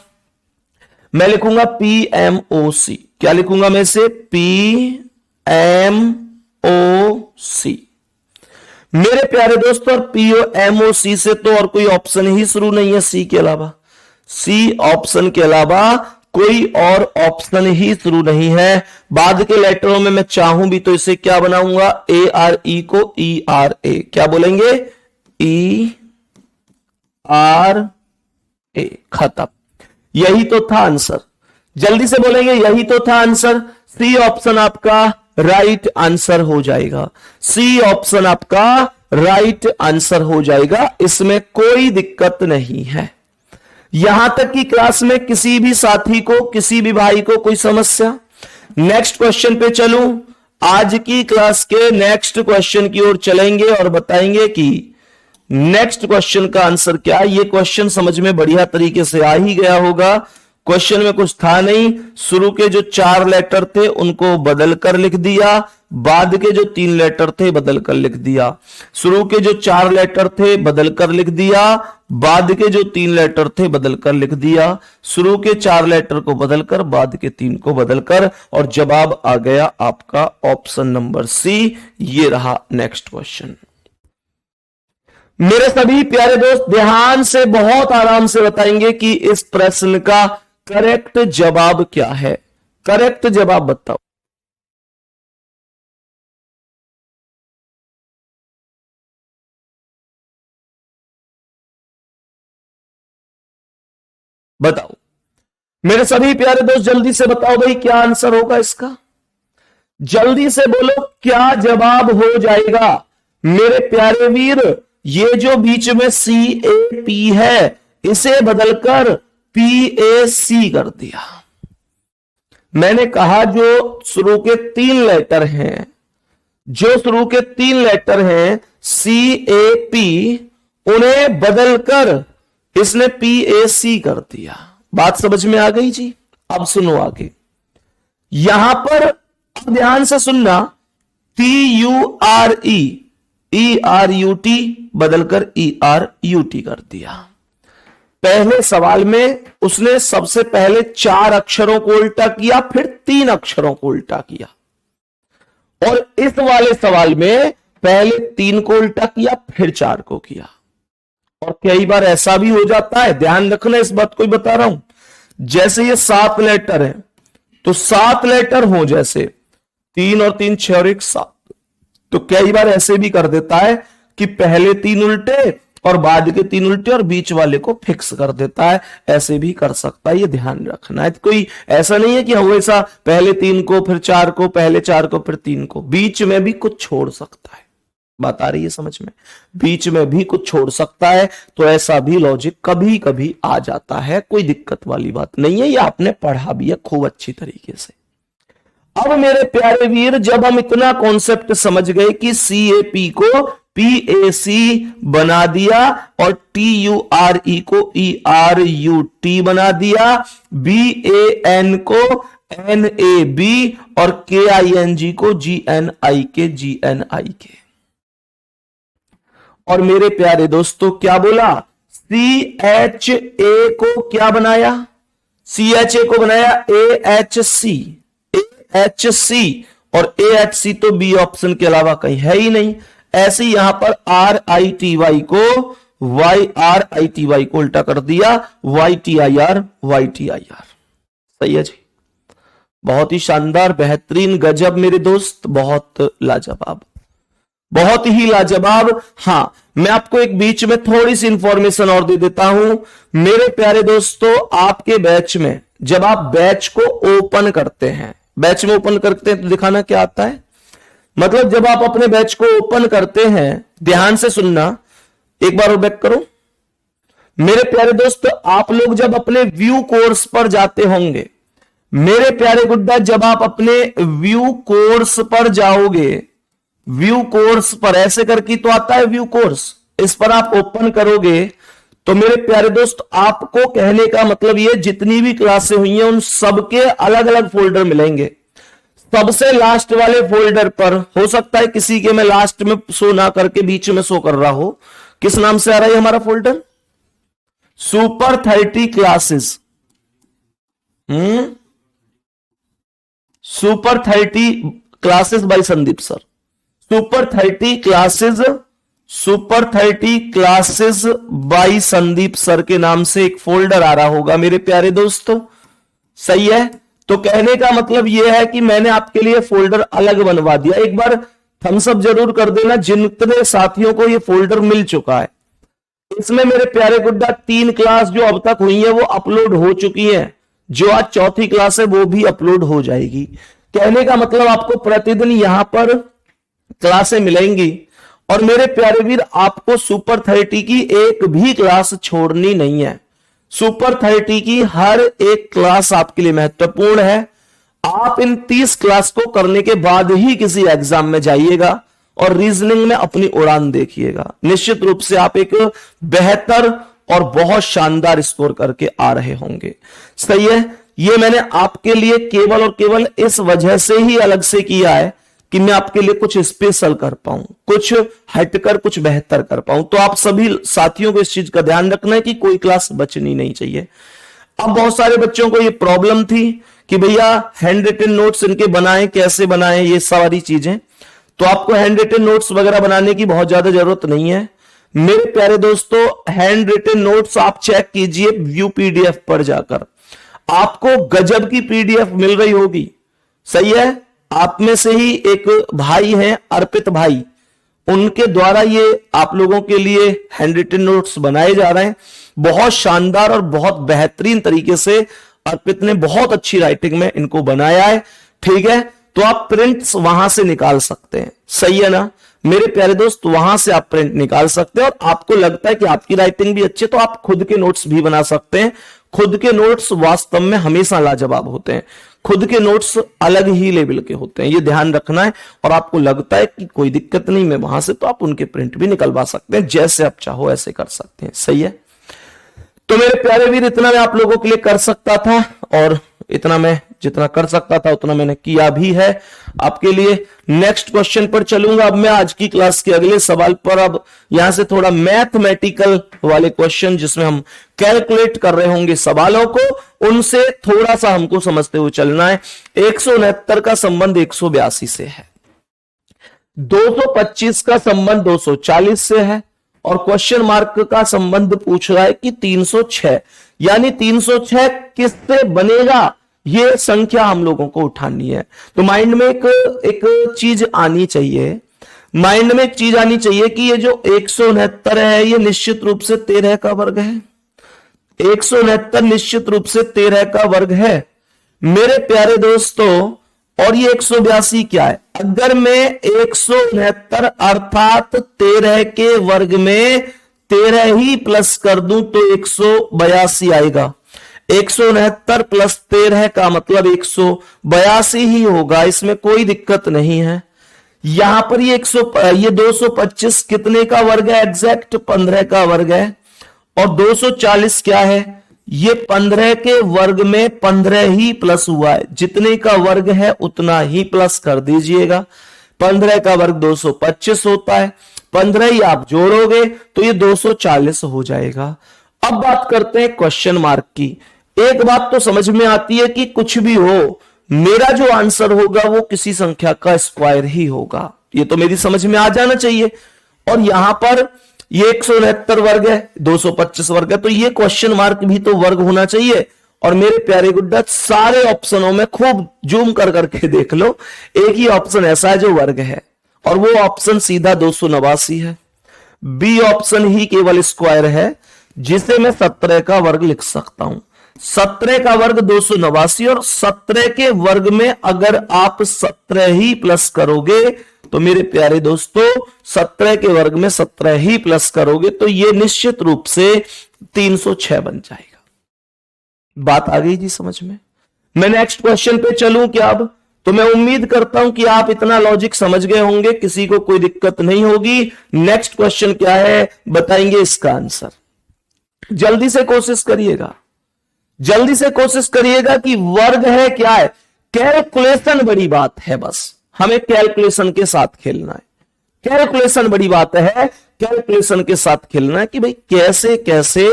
मैं? लिखूंगा PMOC। क्या लिखूंगा मैं से? PMOC। मेरे प्यारे दोस्तों, और PMOC से तो और कोई ऑप्शन ही शुरू नहीं है, सी के अलावा, सी ऑप्शन के अलावा कोई और ऑप्शन ही शुरू नहीं है। बाद के लेटरों में मैं चाहूं भी तो इसे क्या बनाऊंगा? ARE को ERA। क्या बोलेंगे? ERA। खत्म। यही तो था आंसर। जल्दी से बोलेंगे, यही तो था आंसर। सी ऑप्शन आपका राइट आंसर हो जाएगा। सी ऑप्शन आपका राइट आंसर हो जाएगा, इसमें कोई दिक्कत नहीं है। यहां तक कि क्लास में किसी भी साथी को, किसी भी भाई को कोई समस्या? नेक्स्ट क्वेश्चन पे चलूं। आज की क्लास के नेक्स्ट क्वेश्चन की ओर चलेंगे और बताएंगे कि नेक्स्ट क्वेश्चन का आंसर क्या है। ये क्वेश्चन समझ में बढ़िया तरीके से आ ही गया होगा। क्वेश्चन में कुछ था नहीं, शुरू के जो 4 लेटर थे उनको बदल कर लिख दिया, बाद के जो 3 लेटर थे बदल कर लिख दिया। शुरू के जो 4 लेटर थे बदल कर लिख दिया, बाद के जो 3 लेटर थे बदल कर लिख दिया। शुरू के 4 लेटर को बदलकर, बाद के 3 को बदलकर, और जवाब आ गया आपका ऑप्शन नंबर सी। ये रहा नेक्स्ट क्वेश्चन। मेरे सभी प्यारे दोस्त ध्यान से, बहुत आराम से बताएंगे कि इस प्रश्न का करेक्ट जवाब क्या है। करेक्ट जवाब बताओ। बताओ मेरे सभी प्यारे दोस्त, जल्दी से बताओ भाई, क्या आंसर होगा इसका? जल्दी से बोलो, क्या जवाब हो जाएगा मेरे प्यारे वीर? ये जो बीच में CAP है इसे बदलकर PAC कर दिया। मैंने कहा जो शुरू के 3 लेटर हैं, जो शुरू के 3 लेटर हैं CAP, उन्हें बदलकर इसने PAC कर दिया। बात समझ में आ गई जी? अब सुनो आगे। यहां पर ध्यान से सुनना, TURE ERUT बदलकर ERUT कर दिया। पहले सवाल में उसने सबसे पहले 4 अक्षरों को उल्टा किया, फिर 3 अक्षरों को उल्टा किया, और इस वाले सवाल में पहले 3 को उल्टा किया, फिर 4 को किया। और कई बार ऐसा भी हो जाता है, ध्यान रखना इस बात को ही बता रहा हूं, जैसे ये 7 लेटर है तो 7 लेटर हो, जैसे 3 और 3 6 और 1 7, तो कई बार ऐसे भी कर देता है कि पहले 3 उल्टे और बाद के 3 उल्टे और बीच वाले को फिक्स कर देता है। ऐसे भी कर सकता है, ये ध्यान रखना है। कोई ऐसा नहीं है कि हमेशा पहले 3 को फिर 4 को, पहले 4 को फिर 3 को, बीच में भी कुछ छोड़ सकता है। बात आ रही है समझ में? बीच में भी कुछ छोड़ सकता है, तो ऐसा भी लॉजिक कभी कभी आ जाता है, कोई दिक्कत वाली बात नहीं है। ये आपने पढ़ा भी है खूब अच्छी तरीके से। अब मेरे प्यारे वीर, जब हम इतना कॉन्सेप्ट समझ गए कि CAP को PAC बना दिया और TURE को ERUT बना दिया, BAN को NAB और KING को GNIK। और मेरे प्यारे दोस्तों क्या बोला, CHA को क्या बनाया, CHA को बनाया AHC और AHC तो बी ऑप्शन के अलावा कहीं है ही नहीं। ऐसे यहां पर RITY को RITY को उल्टा कर दिया, YTIR। सही है जी, बहुत ही शानदार, बेहतरीन, गजब मेरे दोस्त, बहुत लाजवाब, बहुत ही लाजवाब। हां, मैं आपको एक बीच में थोड़ी सी इंफॉर्मेशन और दे देता हूं मेरे प्यारे दोस्तों। आपके बैच में जब आप बैच को ओपन करते हैं, बैच में ओपन करते हैं तो दिखाना क्या आता है, मतलब जब आप अपने बैच को ओपन करते हैं, ध्यान से सुनना, एक बार और बैक करो मेरे प्यारे दोस्तों। आप लोग जब अपने व्यू कोर्स पर जाते होंगे, मेरे प्यारे गुड्डा, जब आप अपने व्यू कोर्स पर जाओगे, व्यू कोर्स पर ऐसे करके तो आता है व्यू कोर्स, इस पर आप ओपन करोगे तो मेरे प्यारे दोस्त, आपको कहने का मतलब ये, जितनी भी क्लासें हुई हैं उन सबके अलग अलग फोल्डर मिलेंगे। सबसे लास्ट वाले फोल्डर पर हो सकता है किसी के मैं लास्ट में शो ना करके बीच में शो कर रहा हो, किस नाम से आ रहा है हमारा folder, super 30 classes. Super 30 classes bye Sandeep sir, super 30 classes, super 30 classes bye Sandeep sir के नाम से एक फोल्डर आ रहा होगा मेरे प्यारे दोस्तों। सही है, तो कहने का मतलब यह है कि मैंने आपके लिए फोल्डर अलग बनवा दिया। एक बार थम्स अप जरूर कर देना जितने साथियों को यह फोल्डर मिल चुका है। इसमें मेरे प्यारे गुड्डा 3 क्लास जो अब तक हुई है वो अपलोड हो चुकी है, जो आज चौथी क्लास है वो भी अपलोड हो जाएगी। कहने का मतलब आपको प्रतिदिन यहां पर क्लासें मिलेंगी और मेरे प्यारे वीर, आपको सुपर 30 की एक भी क्लास छोड़नी नहीं है। सुपर 30 की हर एक क्लास आपके लिए महत्वपूर्ण है। आप इन 30 क्लास को करने के बाद ही किसी एग्जाम में जाइएगा और रीजनिंग में अपनी उड़ान देखिएगा। निश्चित रूप से आप एक बेहतर और बहुत शानदार स्कोर करके आ रहे होंगे। सही है, ये मैंने आपके लिए केवल और केवल इस वजह से ही अलग से किया है कि मैं आपके लिए कुछ स्पेशल कर पाऊं, कुछ हटकर कुछ बेहतर कर पाऊं। तो आप सभी साथियों को इस चीज का ध्यान रखना है कि कोई क्लास बचनी नहीं चाहिए। अब बहुत सारे बच्चों को ये प्रॉब्लम थी कि भैया हैंड रिटन नोट्स इनके बनाएं, कैसे बनाएं, ये सारी चीजें। तो आपको हैंड रिटन नोट्स वगैरह बनाने की बहुत ज्यादा जरूरत नहीं है मेरे प्यारे दोस्तों। हैंड रिटन नोट्स आप चेक कीजिए व्यू PDF पर जाकर, आपको गजब की PDF मिल रही होगी। सही है, आप में से ही एक भाई हैं अर्पित भाई, उनके द्वारा ये आप लोगों के लिए हैंड रिटन नोट्स बनाए जा रहे हैं। बहुत शानदार और बहुत बेहतरीन तरीके से अर्पित ने बहुत अच्छी राइटिंग में इनको बनाया है। ठीक है, तो आप प्रिंट्स वहां से निकाल सकते हैं। सही है ना मेरे प्यारे दोस्त, वहां से आप प्रिंट निकाल सकते हैं और आपको लगता है कि आपकी राइटिंग भी अच्छी है तो आप खुद के नोट्स भी बना सकते हैं। खुद के नोट्स वास्तव में हमेशा लाजवाब होते हैं, खुद के नोट्स अलग ही लेवल के होते हैं, ये ध्यान रखना है। और आपको लगता है कि कोई दिक्कत नहीं मैं वहां से, तो आप उनके प्रिंट भी निकलवा सकते हैं, जैसे आप चाहो ऐसे कर सकते हैं। सही है, तो मेरे प्यारे वीर, इतना मैं आप लोगों के लिए कर सकता था और इतना मैं जितना कर सकता था उतना मैंने किया भी है आपके लिए। नेक्स्ट क्वेश्चन पर चलूंगा अब मैं आज की क्लास के अगले सवाल पर। अब यहां से थोड़ा मैथमेटिकल वाले क्वेश्चन जिसमें हम कैलकुलेट कर रहे होंगे सवालों को, उनसे थोड़ा सा हमको समझते हुए चलना है। 169 का संबंध 182 से है, 225 का संबंध 240 से है और क्वेश्चन मार्क का संबंध पूछ रहा है कि 306, यानी 306 किससे बनेगा, ये संख्या हम लोगों को उठानी है। तो माइंड में एक चीज आनी चाहिए, माइंड में एक चीज आनी चाहिए कि ये जो 169 है ये निश्चित रूप से 13 का वर्ग है। 169 निश्चित रूप से 13 का वर्ग है मेरे प्यारे दोस्तों। और ये 182 क्या है, अगर मैं 169 अर्थात 13 के वर्ग में 13 ही प्लस कर दूं तो 182 आएगा। 169 प्लस 13 का मतलब 182 ही होगा, इसमें कोई दिक्कत नहीं है। यहां पर ये 225 कितने का वर्ग है? एग्जैक्ट 15 का वर्ग है। और 240 क्या है? ये 15 के वर्ग में 15 ही प्लस हुआ है, जितने का वर्ग है उतना ही प्लस कर दीजिएगा। 15 का वर्ग 225 होता है, 15 ही आप जोड़ोगे तो ये 240 हो जाएगा। अब बात करते हैं क्वेश्चन मार्क की। एक बात तो समझ में आती है कि कुछ भी हो, मेरा जो आंसर होगा वो किसी संख्या का स्क्वायर ही होगा, ये तो मेरी समझ में आ जाना चाहिए। और यहां पर ये 169 वर्ग है, 225 वर्ग है, तो ये क्वेश्चन मार्क भी तो वर्ग होना चाहिए। और मेरे प्यारे गुड्डा, सारे ऑप्शनों में खूब जूम कर करके देख लो, एक ही ऑप्शन ऐसा है जो वर्ग है, और वो ऑप्शन सीधा 289 है। बी ऑप्शन ही केवल स्क्वायर है, जिसे मैं 17 का वर्ग लिख सकता हूं। 17 का वर्ग 289, और 17 के वर्ग में अगर आप 17 ही प्लस करोगे तो मेरे प्यारे दोस्तों, 17 के वर्ग में 17 ही प्लस करोगे तो ये निश्चित रूप से 306 बन जाएगा। बात आ गई जी समझ में? मैं नेक्स्ट क्वेश्चन पे चलूं क्या अब? तो मैं उम्मीद करता हूं कि आप इतना लॉजिक समझ गए होंगे, किसी को कोई दिक्कत नहीं होगी। नेक्स्ट क्वेश्चन क्या है बताएंगे इसका आंसर। जल्दी से कोशिश करिएगा, जल्दी से कोशिश करिएगा कि वर्ग है क्या है। कैलकुलेशन बड़ी बात है, बस हमें कैलकुलेशन के साथ खेलना है। कैलकुलेशन बड़ी बात है, कैलकुलेशन के साथ खेलना है कि भाई कैसे कैसे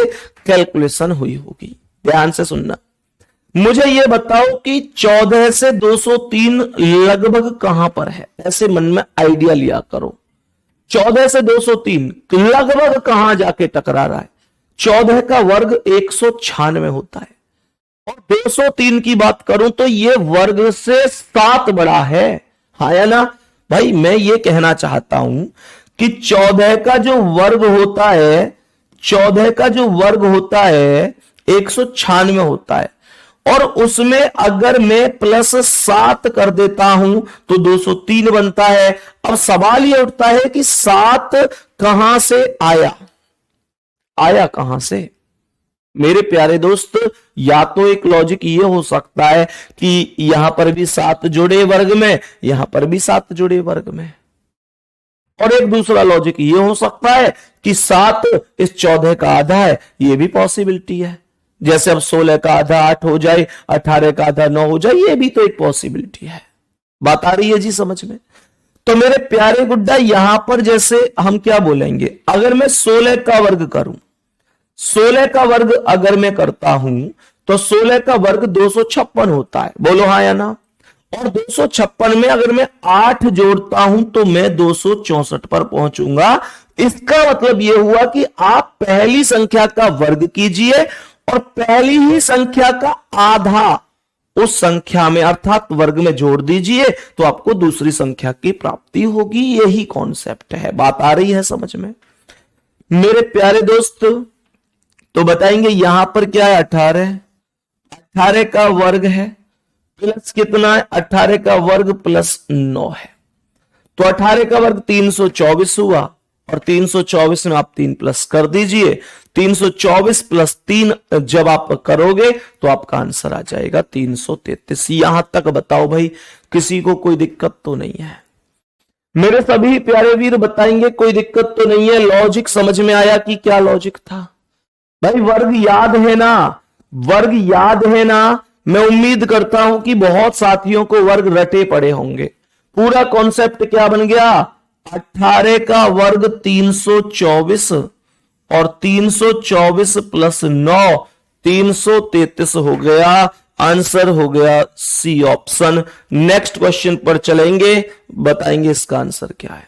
कैलकुलेशन हुई होगी। ध्यान से सुनना। मुझे यह बताओ कि 14 से 203 लगभग कहां पर है, ऐसे मन में आइडिया लिया करो। 14 से 203 लगभग कहां जाके टकरा रहा है? 14 का वर्ग 196 होता है, और 203 की बात करूं तो ये वर्ग से 7 बड़ा है। हाँ या ना भाई? मैं ये कहना चाहता हूं कि 14 का जो वर्ग होता है, 14 का जो वर्ग होता है 196 होता है, और उसमें अगर मैं प्लस 7 कर देता हूं तो 203 बनता है। अब सवाल यह उठता है कि 7 कहां से आया? आया कहां से मेरे प्यारे दोस्त? या तो एक लॉजिक ये हो सकता है कि यहां पर भी 7 जुड़े वर्ग में, यहां पर भी 7 जुड़े वर्ग में, और एक दूसरा लॉजिक ये हो सकता है कि 7 इस 14 का आधा है, ये भी पॉसिबिलिटी है। जैसे अब 16 का आधा 8 हो जाए, 18 का आधा 9 हो जाए, ये भी तो एक पॉसिबिलिटी है। बात आ रही है जी समझ में? तो मेरे प्यारे गुड्डा, यहां पर जैसे हम क्या बोलेंगे, अगर मैं 16 का वर्ग करूं, 16 का वर्ग अगर मैं करता हूं तो 16 का वर्ग 256 होता है। बोलो हाँ या ना? और 256 में अगर मैं 8 जोड़ता हूं तो मैं 264 पर पहुंचूंगा। इसका मतलब यह हुआ कि आप पहली संख्या का वर्ग कीजिए और पहली ही संख्या का आधा उस संख्या में अर्थात वर्ग में जोड़ दीजिए, तो आपको दूसरी संख्या की प्राप्ति होगी। यही कॉन्सेप्ट है। बात आ रही है समझ में मेरे प्यारे दोस्त? तो बताएंगे यहां पर क्या है? 18, 18 का वर्ग है प्लस कितना है? 18 का वर्ग प्लस 9 है, तो 18 का वर्ग 324 हुआ, और 324 में आप 3 प्लस कर दीजिए। 324 प्लस 3 जब आप करोगे तो आपका आंसर आ जाएगा 333। यहां तक बताओ भाई, किसी को कोई दिक्कत तो नहीं है? मेरे सभी प्यारे वीर बताएंगे कोई दिक्कत तो नहीं है? लॉजिक समझ में आया कि क्या लॉजिक था? भाई वर्ग याद है ना? वर्ग याद है ना? मैं उम्मीद करता हूं कि बहुत साथियों को वर्ग रटे पड़े होंगे। पूरा कॉन्सेप्ट क्या बन गया? 18 का वर्ग 324, और 324 प्लस 9 333 हो गया। आंसर हो गया सी ऑप्शन। नेक्स्ट क्वेश्चन पर चलेंगे, बताएंगे इसका आंसर क्या है।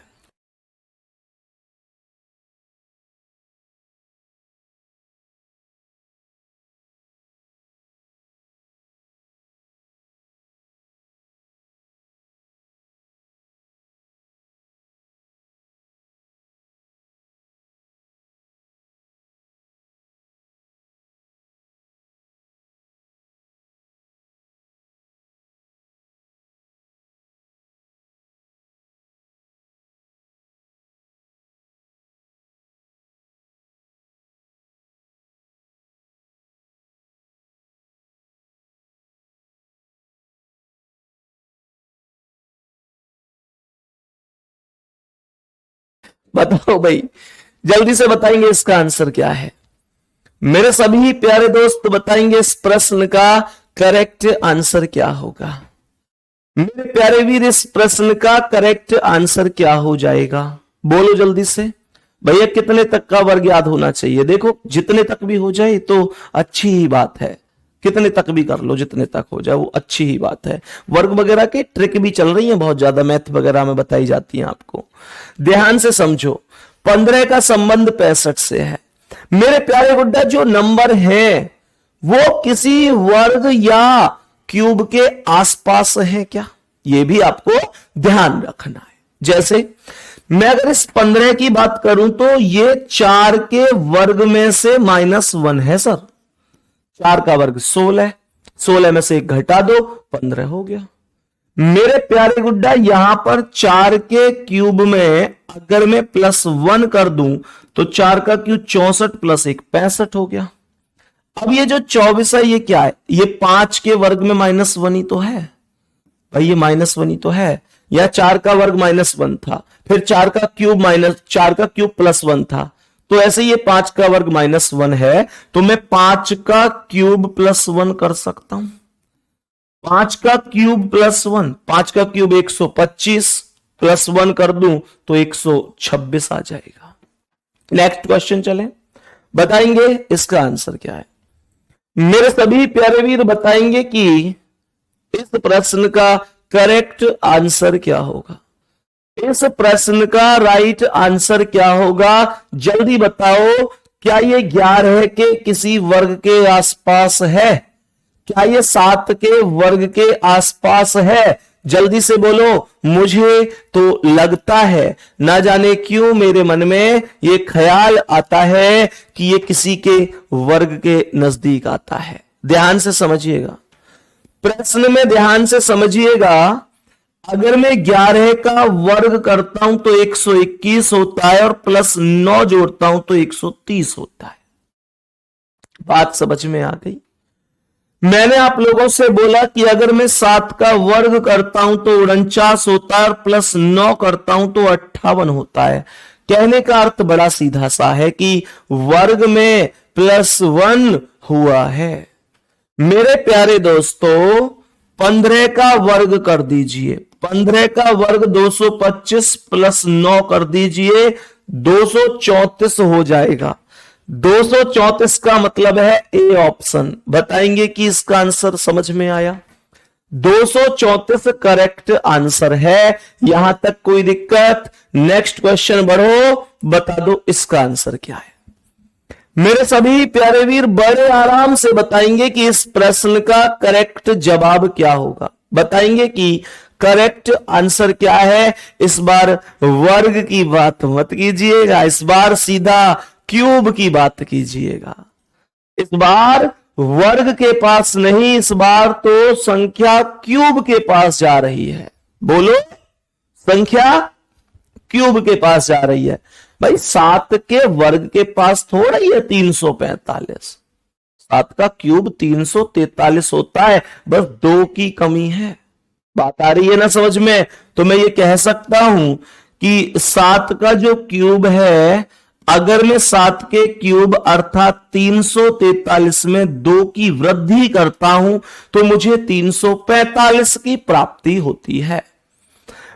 बताओ भाई, जल्दी से बताएंगे इसका आंसर क्या है। मेरे सभी प्यारे दोस्त बताएंगे इस प्रश्न का करेक्ट आंसर क्या होगा। मेरे प्यारे वीर, इस प्रश्न का करेक्ट आंसर क्या हो जाएगा, बोलो जल्दी से। भैया कितने तक का वर्ग याद होना चाहिए? देखो जितने तक भी हो जाए तो अच्छी ही बात है, कितने तक भी कर लो, जितने तक हो जाए वो अच्छी ही बात है। वर्ग वगैरह के ट्रिक भी चल रही है बहुत ज्यादा, मैथ वगैरह में बताई जाती है आपको। ध्यान से समझो, 15 का संबंध 65 से है। मेरे प्यारे गुड्डा, जो नंबर है वो किसी वर्ग या क्यूब के आसपास है क्या, ये भी आपको ध्यान रखना है। जैसे मैं अगर इस 15 की बात करूं तो ये 4 के वर्ग में से -1 है सर। 4 का वर्ग 16 है, 16 में से 1 घटा दो, 15 हो गया। मेरे प्यारे गुड्डा, यहां पर 4 के क्यूब में अगर मैं +1 कर दूं तो 4 का क्यूब 64 + 1 65 हो गया। अब ये जो 24 है ये क्या है? ये 5 के वर्ग में -1 ही तो है भाई, ये -1 ही तो है। या 4 का वर्ग -1 था, फिर 4 का क्यूब +1 था, तो ऐसे ये 5 का वर्ग -1 है, तो मैं 5 का क्यूब +1 कर सकता हूं। 5 का क्यूब +1, 5 का क्यूब 125, +1 कर दूं तो 126 आ जाएगा। नेक्स्ट क्वेश्चन चलें, बताएंगे इसका आंसर क्या है। मेरे सभी प्यारे वीर बताएंगे कि इस प्रश्न का करेक्ट आंसर क्या होगा। इस प्रश्न का राइट आंसर क्या होगा, जल्दी बताओ। क्या ये 11 के किसी वर्ग के आसपास है? क्या ये 7 के वर्ग के आसपास है? जल्दी से बोलो। मुझे तो लगता है, ना जाने क्यों मेरे मन में ये ख्याल आता है कि ये किसी के वर्ग के नजदीक आता है। ध्यान से समझिएगा, प्रश्न में ध्यान से समझिएगा। अगर मैं 11 का वर्ग करता हूं तो 121 होता है, और +9 जोड़ता हूं तो 130 होता है। बात समझ में आ गई? मैंने आप लोगों से बोला कि अगर मैं 7 का वर्ग करता हूं तो 49 होता है, और +9 करता हूं तो 58 होता है। कहने का अर्थ बड़ा सीधा सा है कि वर्ग में +1 हुआ है। मेरे प्यारे दोस्तों, 15 का वर्ग कर दीजिए, 15 का वर्ग 225 +9 कर दीजिए, 234 हो जाएगा। 234 का मतलब है ए ऑप्शन। बताएंगे कि इसका आंसर समझ में आया। 234 करेक्ट आंसर है, यहां तक कोई दिक्कत? नेक्स्ट क्वेश्चन बढ़ो, बता दो इसका आंसर क्या है। मेरे सभी प्यारे वीर बड़े आराम से बताएंगे कि इस प्रश्न का करेक्ट जवाब क्या होगा। बताएंगे कि करेक्ट आंसर क्या है। इस बार वर्ग की बात मत कीजिएगा, इस बार सीधा क्यूब की बात कीजिएगा। इस बार वर्ग के पास नहीं, इस बार तो संख्या क्यूब के पास जा रही है। बोलो, संख्या क्यूब के पास जा रही है। भाई 7 के वर्ग के पास थोड़ा ही है 345, 7 का क्यूब 343 होता है, बस 2 की कमी है। बात आ रही है ना समझ में? तो मैं ये कह सकता हूं कि 7 का जो क्यूब है, अगर मैं 7 के क्यूब अर्थात 343 में 2 की वृद्धि करता हूं तो मुझे 345 की प्राप्ति होती है।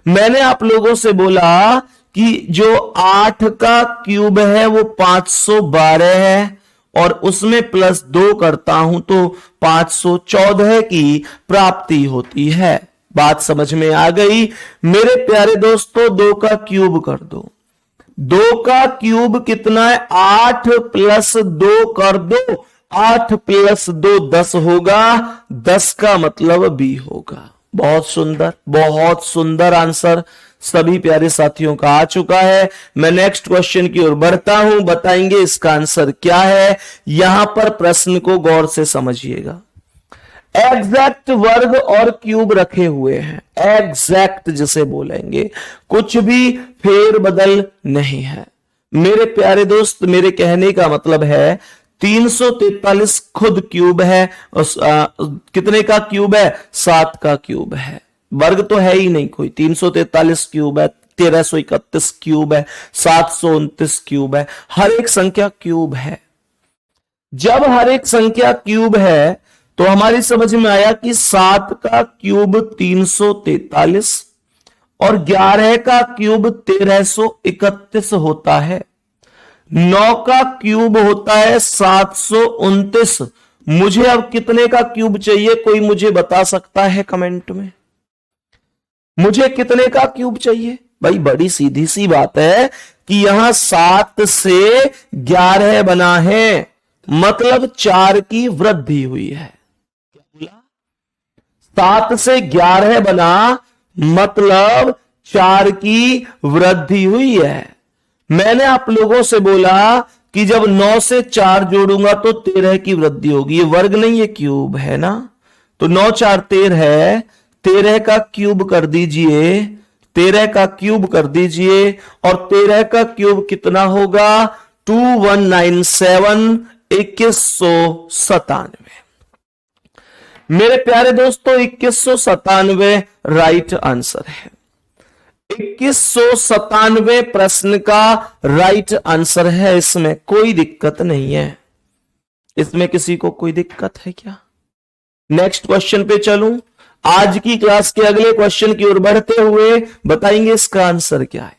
मैंने आप लोगों से बोला कि जो 8 का क्यूब है वो 512 है, और उसमें +2 करता हूं तो 514 की प्राप्ति होती है। बात समझ में आ गई? मेरे प्यारे दोस्तों, 2 का क्यूब कर दो। 2 का क्यूब कितना है? 8 + 2 कर दो, 8 + 2 10 होगा, 10 का मतलब B होगा। बहुत सुंदर, बहुत सुंदर आंसर सभी प्यारे साथियों का आ चुका है। मैं नेक्स्ट क्वेश्चन की ओर बढ़ता हूं, बताएंगे इसका आंसर क्या है। यहां पर प्रश्न को गौर से समझिएगा। एग्जैक्ट वर्ग और क्यूब रखे हुए हैं, एग्जैक्ट जिसे बोलेंगे, कुछ भी फेर बदल नहीं है। मेरे प्यारे दोस्त, मेरे कहने का मतलब है 343 खुद क्यूब है, कितने का क्यूब है? 7 का क्यूब है। वर्ग तो है ही नहीं कोई, 343 क्यूब है, 1331 क्यूब है, 729 क्यूब है, हर एक संख्या क्यूब है। जब हर एक संख्या क्यूब है तो हमारी समझ में आया कि 7 का क्यूब 343 और 11 का क्यूब 1331 होता है। 9 का क्यूब होता है 729। मुझे अब कितने का क्यूब चाहिए, कोई मुझे बता सकता है कमेंट में? मुझे कितने का क्यूब चाहिए? भाई बड़ी सीधी सी बात है कि यहां 7 से 11 बना है, मतलब 4 की वृद्धि हुई है। क्या बोला? 7 से 11 बना मतलब 4 की वृद्धि हुई है। मैंने आप लोगों से बोला कि जब 9 से 4 जोड़ूंगा तो 13 की वृद्धि होगी। ये वर्ग नहीं, ये क्यूब है ना। तो 9 4 13 है, 13 का क्यूब कर दीजिए, 13 का क्यूब कर दीजिए, और 13 का क्यूब कितना होगा? 2197, 2197। मेरे प्यारे दोस्तों 2197 राइट आंसर है। 2197 प्रश्न का राइट आंसर है। इसमें कोई दिक्कत नहीं है। इसमें किसी को कोई दिक्कत है क्या? नेक्स्ट क्वेश्चन पे चलूं। आज की क्लास के अगले क्वेश्चन की ओर बढ़ते हुए बताएंगे इसका आंसर क्या है।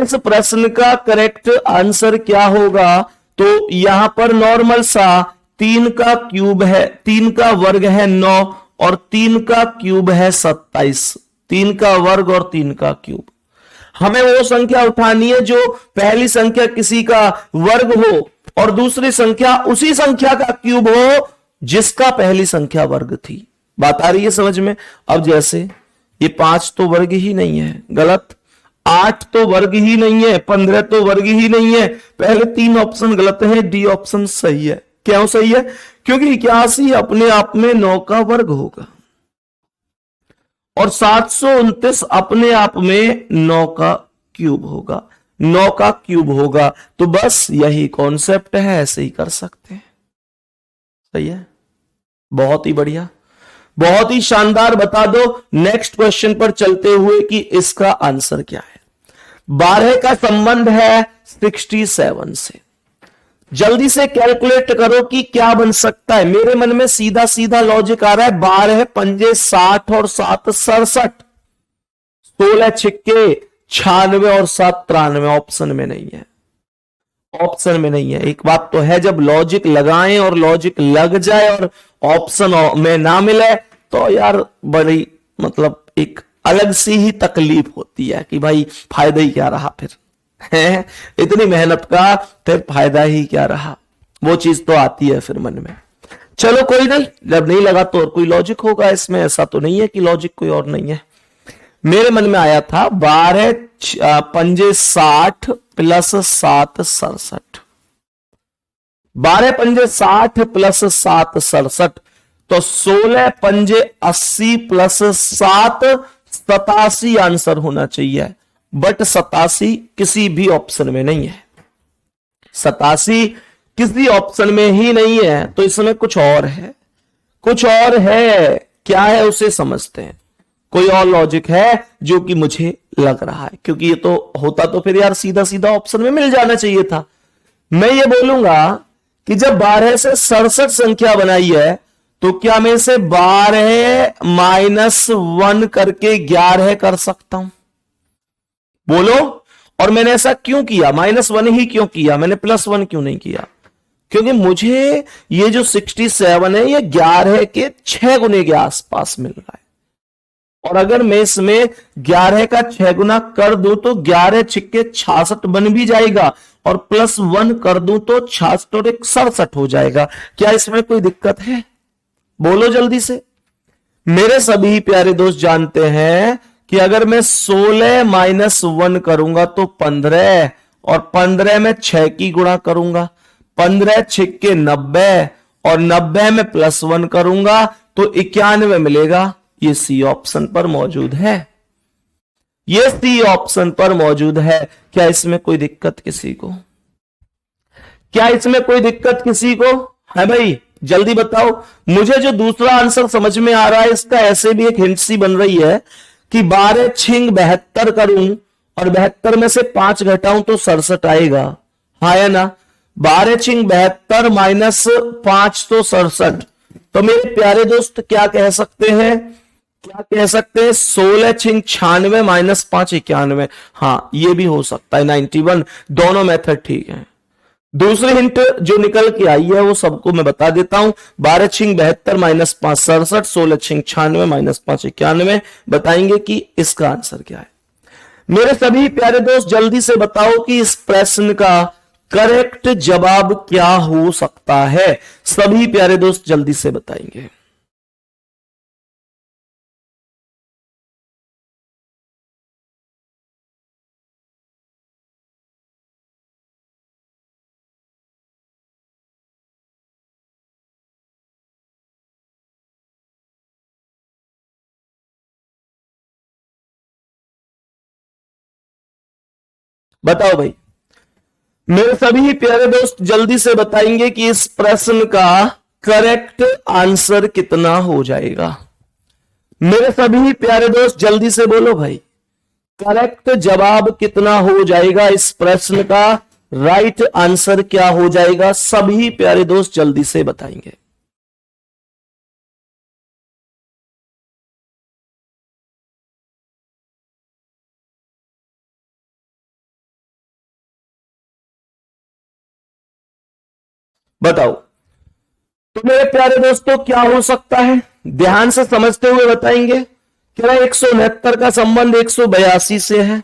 इस प्रश्न का करेक्ट आंसर क्या होगा? तो यहां पर नॉर्मल सा 3 का क्यूब है, 3 का वर्ग है 9 और 3 का क्यूब है 27। 3 का वर्ग और 3 का क्यूब। हमें वो संख्या उठानी है जो पहली संख्या किसी का वर्ग हो और दूसरी संख्या उसी संख्या का क्यूब हो जिसका पहली संख्या वर्ग थी। बात आ रही है समझ में? अब जैसे ये 5 तो वर्ग ही नहीं है, गलत। 8 तो वर्ग ही नहीं है, 15 तो वर्ग ही नहीं है। पहले 3 ऑप्शन गलत है, डी ऑप्शन सही है। क्यों सही है? क्योंकि 81 अपने आप में 9 का वर्ग होगा और 729 अपने आप में 9 का क्यूब होगा, 9 का क्यूब होगा। तो बस यही कॉन्सेप्ट है, ऐसे ही कर सकते हैं। सही है, बहुत ही बढ़िया, बहुत ही शानदार। बता दो नेक्स्ट क्वेश्चन पर चलते हुए कि इसका आंसर क्या है। 12 का संबंध है 67 से। जल्दी से कैलकुलेट करो कि क्या बन सकता है। मेरे मन में सीधा सीधा लॉजिक आ रहा है। 12 पंजे 60 और 7 67, 16 छिक्के 96 और 7 93। ऑप्शन में नहीं है, ऑप्शन में नहीं है। एक बात तो है, जब लॉजिक लगाएं और लॉजिक लग जाए और ऑप्शन में ना मिले तो यार बड़ी मतलब एक अलग सी ही तकलीफ होती है कि भाई फायदा ही क्या रहा फिर है, इतनी मेहनत का फिर फायदा ही क्या रहा। वो चीज तो आती है फिर मन में। चलो कोई नहीं, जब नहीं लगा तो और कोई लॉजिक होगा इसमें। ऐसा तो नहीं है कि लॉजिक कोई और नहीं है। मेरे मन में आया था 12 पंजे 60 प्लस 7 67। 12 पंजे 60 प्लस 7 67, तो 16 पंजे 80 प्लस 7 87 आंसर होना चाहिए। बट 87 किसी भी ऑप्शन में नहीं है। 87 किसी ऑप्शन में ही नहीं है। तो इसमें कुछ और है, कुछ और है। क्या है उसे समझते हैं। कोई और लॉजिक है जो कि मुझे लग रहा है, क्योंकि ये तो होता तो फिर यार सीधा सीधा ऑप्शन में मिल जाना चाहिए था। मैं ये बोलूंगा कि जब 12 से 67 संख्या बनाई है तो क्या मैं इसे 12 -1 करके 11 कर सकता हूं? बोलो। और मैंने ऐसा क्यों किया? -1 ही क्यों किया? मैंने +1 क्यों नहीं किया? क्योंकि मुझे ये जो 67 है ये 11 के 6 गुने के आसपास मिल रहा है। और अगर मैं इसमें 11 का 6 गुना कर दूं तो 11 छिक्के 66 बन भी जाएगा, और +1 कर दूं तो 66 और 67 हो जाएगा। क्या इसमें कोई दिक्कत है? बोलो जल्दी से। मेरे सभी प्यारे दोस्त जानते हैं कि अगर मैं 16 -1 करूंगा तो 15, और 15 में 6 की गुणा करूंगा, 15 छिक्के 90, और 90 में +1 करूंगा तो 91 मिलेगा। ये सी ऑप्शन पर मौजूद है, ये सी ऑप्शन पर मौजूद है। क्या इसमें कोई दिक्कत किसी को? क्या इसमें कोई दिक्कत किसी को है? भाई जल्दी बताओ। मुझे जो दूसरा आंसर समझ में आ रहा है इसका ऐसे भी एक हिंट सी बन रही है कि 12 छिंग 72 करूं और 72 में से 5 घटाऊं तो 67 आएगा, हाँ या ना। 12 छिंग 72 माइनस 5 तो 67। तो मेरे प्यारे दोस्त क्या कह सकते हैं, 16 छिंग 96 माइनस 5 91। हाँ ये भी हो सकता है 91, दोनों मेथड ठीक है। दूसरी हिंट जो निकल के आई है वो सबको मैं बता देता हूं। 12 छिंग 72 माइनस 5 67, 16 छिंग 96 माइनस 5 91। बताएंगे कि इसका आंसर क्या है। मेरे सभी प्यारे दोस्त जल्दी से बताओ कि इस प्रश्न का करेक्ट जवाब क्या हो सकता है। सभी प्यारे दोस्त जल्दी से बताएंगे। बताओ भाई, मेरे सभी प्यारे दोस्त जल्दी से बताएंगे कि इस प्रश्न का करेक्ट आंसर कितना हो जाएगा। मेरे सभी प्यारे दोस्त जल्दी से बोलो भाई, करेक्ट जवाब कितना हो जाएगा इस प्रश्न का, राइट आंसर क्या हो जाएगा। सभी प्यारे दोस्त जल्दी से बताएंगे। बताओ तो मेरे प्यारे दोस्तों क्या हो सकता है, ध्यान से समझते हुए बताएंगे। कह रहा 169 का संबंध 182 से है,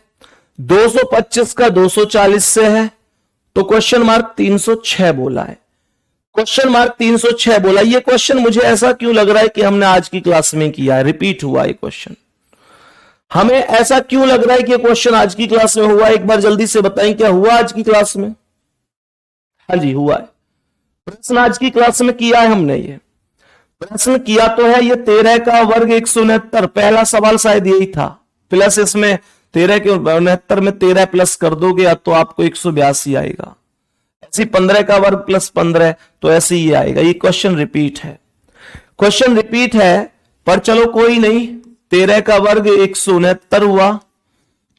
225 का 240 से है, तो क्वेश्चन मार्क 306 बोला है। क्वेश्चन मार्क 306 बोला। ये क्वेश्चन मुझे ऐसा क्यों लग रहा है कि हमने आज की क्लास में किया है, रिपीट हुआ है क्वेश्चन। हमें ऐसा क्यों लग रहा है कि क्वेश्चन आज की क्लास में हुआ है, एक बार जल्दी से बताएं क्या हुआ आज की क्लास में। हाँ जी हुआ है, प्रश्न आज की क्लास में किया है हमने। ये प्रश्न किया तो है, ये 13 का वर्ग 169, पहला सवाल शायद यही था, प्लस इसमें 13 के 69 में 13 प्लस कर दोगे तो आपको 182 आएगा। ऐसी 15 का वर्ग प्लस 15 तो ऐसे ही आएगा। ये क्वेश्चन रिपीट है, क्वेश्चन रिपीट है, पर चलो कोई नहीं। 13 का वर्ग 169 हुआ,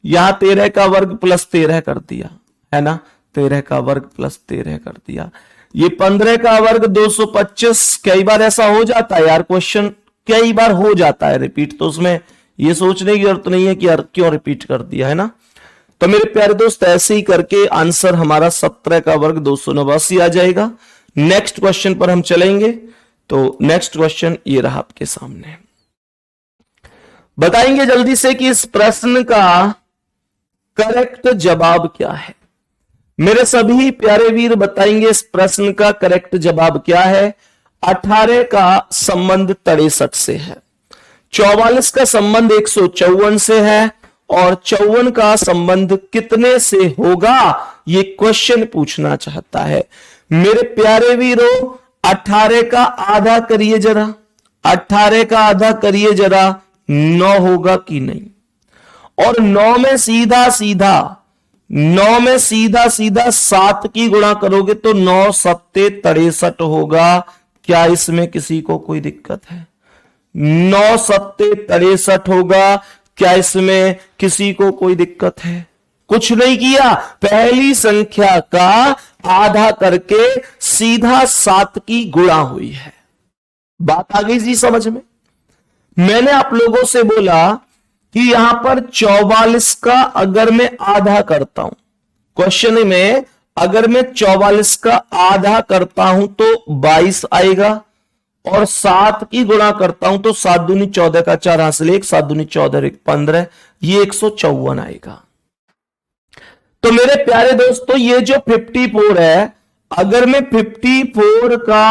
यहां 13 का वर्ग प्लस 13 कर दिया है ना, 13 का वर्ग प्लस 13 कर दिया। ये 15 का वर्ग 225। कई बार ऐसा हो जाता है यार, क्वेश्चन कई बार हो जाता है रिपीट, तो उसमें ये सोचने की जरूरत नहीं है कि यार क्यों रिपीट कर दिया, है ना। तो मेरे प्यारे दोस्त ऐसे ही करके आंसर हमारा 17 का वर्ग 289 आ जाएगा। नेक्स्ट क्वेश्चन पर हम चलेंगे। तो नेक्स्ट क्वेश्चन ये रहा आपके सामने। बताएंगे जल्दी से कि इस प्रश्न का करेक्ट जवाब क्या है। मेरे सभी प्यारे वीर बताएंगे इस प्रश्न का करेक्ट जवाब क्या है। 18 का संबंध 63 से है, 44 का संबंध 154 से है, और 54 का संबंध कितने से होगा, ये क्वेश्चन पूछना चाहता है। मेरे प्यारे वीरों 18 का आधा करिए जरा, 18 का आधा करिए जरा, 9 होगा कि नहीं। और 9 में सीधा सीधा 7 की गुणा करोगे तो 9 सत्ते 63 होगा। क्या इसमें किसी को कोई दिक्कत है? 9 सत्ते 63 होगा, क्या इसमें किसी को कोई दिक्कत है? कुछ नहीं किया, पहली संख्या का आधा करके सीधा 7 की गुणा हुई है। बात आ गई जी समझ में। मैंने आप लोगों से बोला कि यहां पर 44 का अगर मैं आधा करता हूं, क्वेश्चन में अगर मैं 44 का आधा करता हूं तो 22 आएगा, और 7 की गुणा करता हूं तो 7 दूनी 14 का 4 हासिल 1, 7 दूनी 14 1 15, ये 154 आएगा। तो मेरे प्यारे दोस्तों ये जो 54 है, अगर मैं 54 का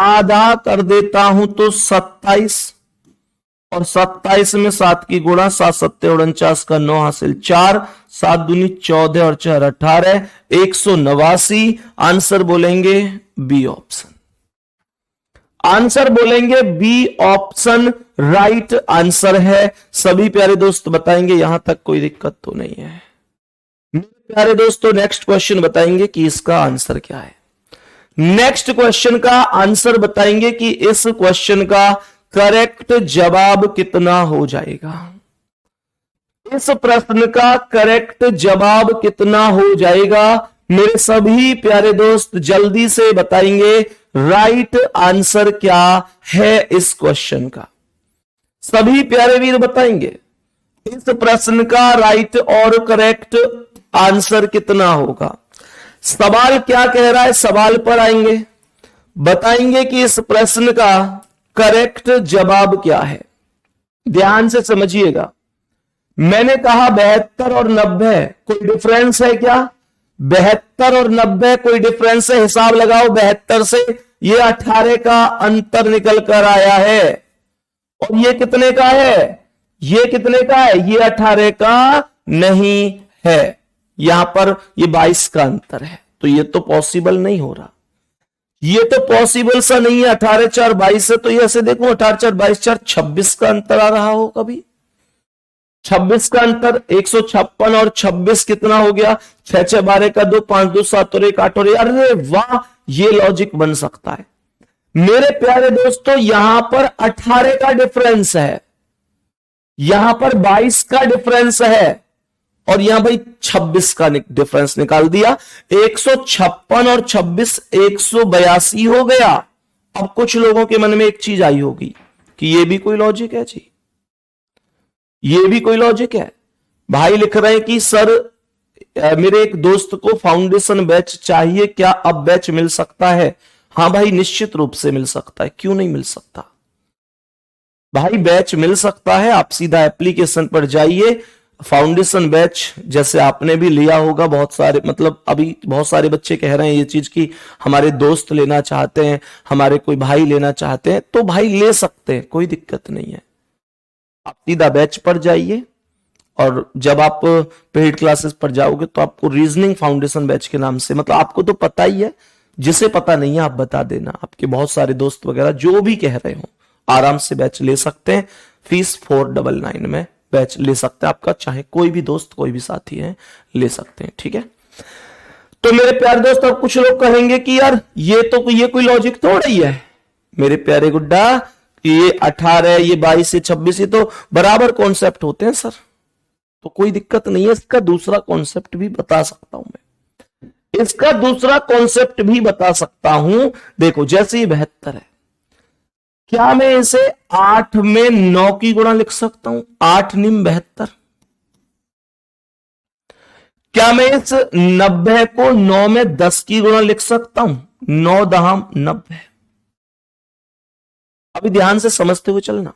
आधा कर देता हूं तो 27, और 27 में 7 की गुणा, 7 सत्ते 49 का 9 हासिल 4, 7 दूनी 14 और 4 18, 189। आंसर बोलेंगे बी ऑप्शन, आंसर बोलेंगे बी ऑप्शन राइट आंसर है। सभी प्यारे दोस्त बताएंगे, यहां तक कोई दिक्कत तो नहीं है। मेरे प्यारे दोस्तों नेक्स्ट क्वेश्चन बताएंगे कि इसका आंसर क्या है। नेक्स्ट क्वेश्चन का आंसर बताएंगे कि इस क्वेश्चन का करेक्ट जवाब कितना हो जाएगा। इस प्रश्न का करेक्ट जवाब कितना हो जाएगा? मेरे सभी प्यारे दोस्त जल्दी से बताएंगे राइट आंसर क्या है इस क्वेश्चन का। सभी प्यारे वीर बताएंगे इस प्रश्न का राइट और करेक्ट आंसर कितना होगा। सवाल क्या कह रहा है, सवाल पर आएंगे, बताएंगे कि इस प्रश्न का करेक्ट जवाब क्या है। ध्यान से समझिएगा, मैंने कहा 72 और 90 कोई डिफरेंस है क्या? 72 और 90 कोई डिफरेंस है? हिसाब लगाओ, 72 से ये 18 का अंतर निकल कर आया है और ये कितने का है? ये कितने का है? ये 18 का नहीं है, यहां पर ये 22 का अंतर है, तो ये तो पॉसिबल नहीं हो रहा, ये तो पॉसिबल सा नहीं है। 18 4 22 है, तो ये ऐसे देखो 18 4 22 4 26 का अंतर आ रहा हो कभी, 26 का अंतर। 156 और 26 कितना हो गया? 6 6 12 का 2 5 2 7 और 1 8 और, अरे वाह, ये लॉजिक बन सकता है। मेरे प्यारे दोस्तों यहां पर 18 का डिफरेंस है, यहां पर 22 का डिफरेंस है और यहां भाई 26 का डिफरेंस निकाल दिया। 156 और 26 182 हो गया। अब कुछ लोगों के मन में एक चीज आई होगी कि ये भी कोई लॉजिक है जी, ये भी कोई लॉजिक है। भाई लिख रहे हैं कि सर मेरे एक दोस्त को फाउंडेशन बैच चाहिए, क्या अब बैच मिल सकता है? हाँ भाई निश्चित रूप से मिल सकता है, क्यों नहीं मिल सकता भाई, बैच मिल सकता है। आप सीधा एप्लीकेशन पर जाइए, फाउंडेशन बैच जैसे आपने भी लिया होगा, बहुत सारे मतलब अभी बहुत सारे बच्चे कह रहे हैं ये चीज कि हमारे दोस्त लेना चाहते हैं, हमारे कोई भाई लेना चाहते हैं, तो भाई ले सकते हैं, कोई दिक्कत नहीं है। आप सीधा बैच पर जाइए और जब आप पेड क्लासेस पर जाओगे तो आपको रीजनिंग फाउंडेशन बैच के नाम से, मतलब आपको तो पता ही है, जिसे पता नहीं है आप बता देना, आपके बहुत सारे दोस्त वगैरह जो भी कह रहे हो आराम से बैच ले सकते हैं। फीस 499 में बैच ले सकते हैं, आपका चाहे कोई भी दोस्त कोई भी साथी है ले सकते हैं, ठीक है। तो मेरे प्यारे दोस्त अब कुछ लोग कहेंगे कि यार ये कोई लॉजिक थोड़ा ही है मेरे प्यारे गुड्डा, ये 18 ये 22 ये 26 ये तो बराबर कॉन्सेप्ट होते हैं सर, तो कोई दिक्कत नहीं है। इसका दूसरा कॉन्सेप्ट भी बता सकता हूं मैं, इसका दूसरा कॉन्सेप्ट भी बता सकता हूं। देखो जैसे ये 72 है, क्या मैं इसे 8 में 9 की गुणा लिख सकता हूं? 8 निम 72। क्या मैं इस 90 को 9 में 10 की गुणा लिख सकता हूं? 9 दहाम 90। अभी ध्यान से समझते हुए चलना।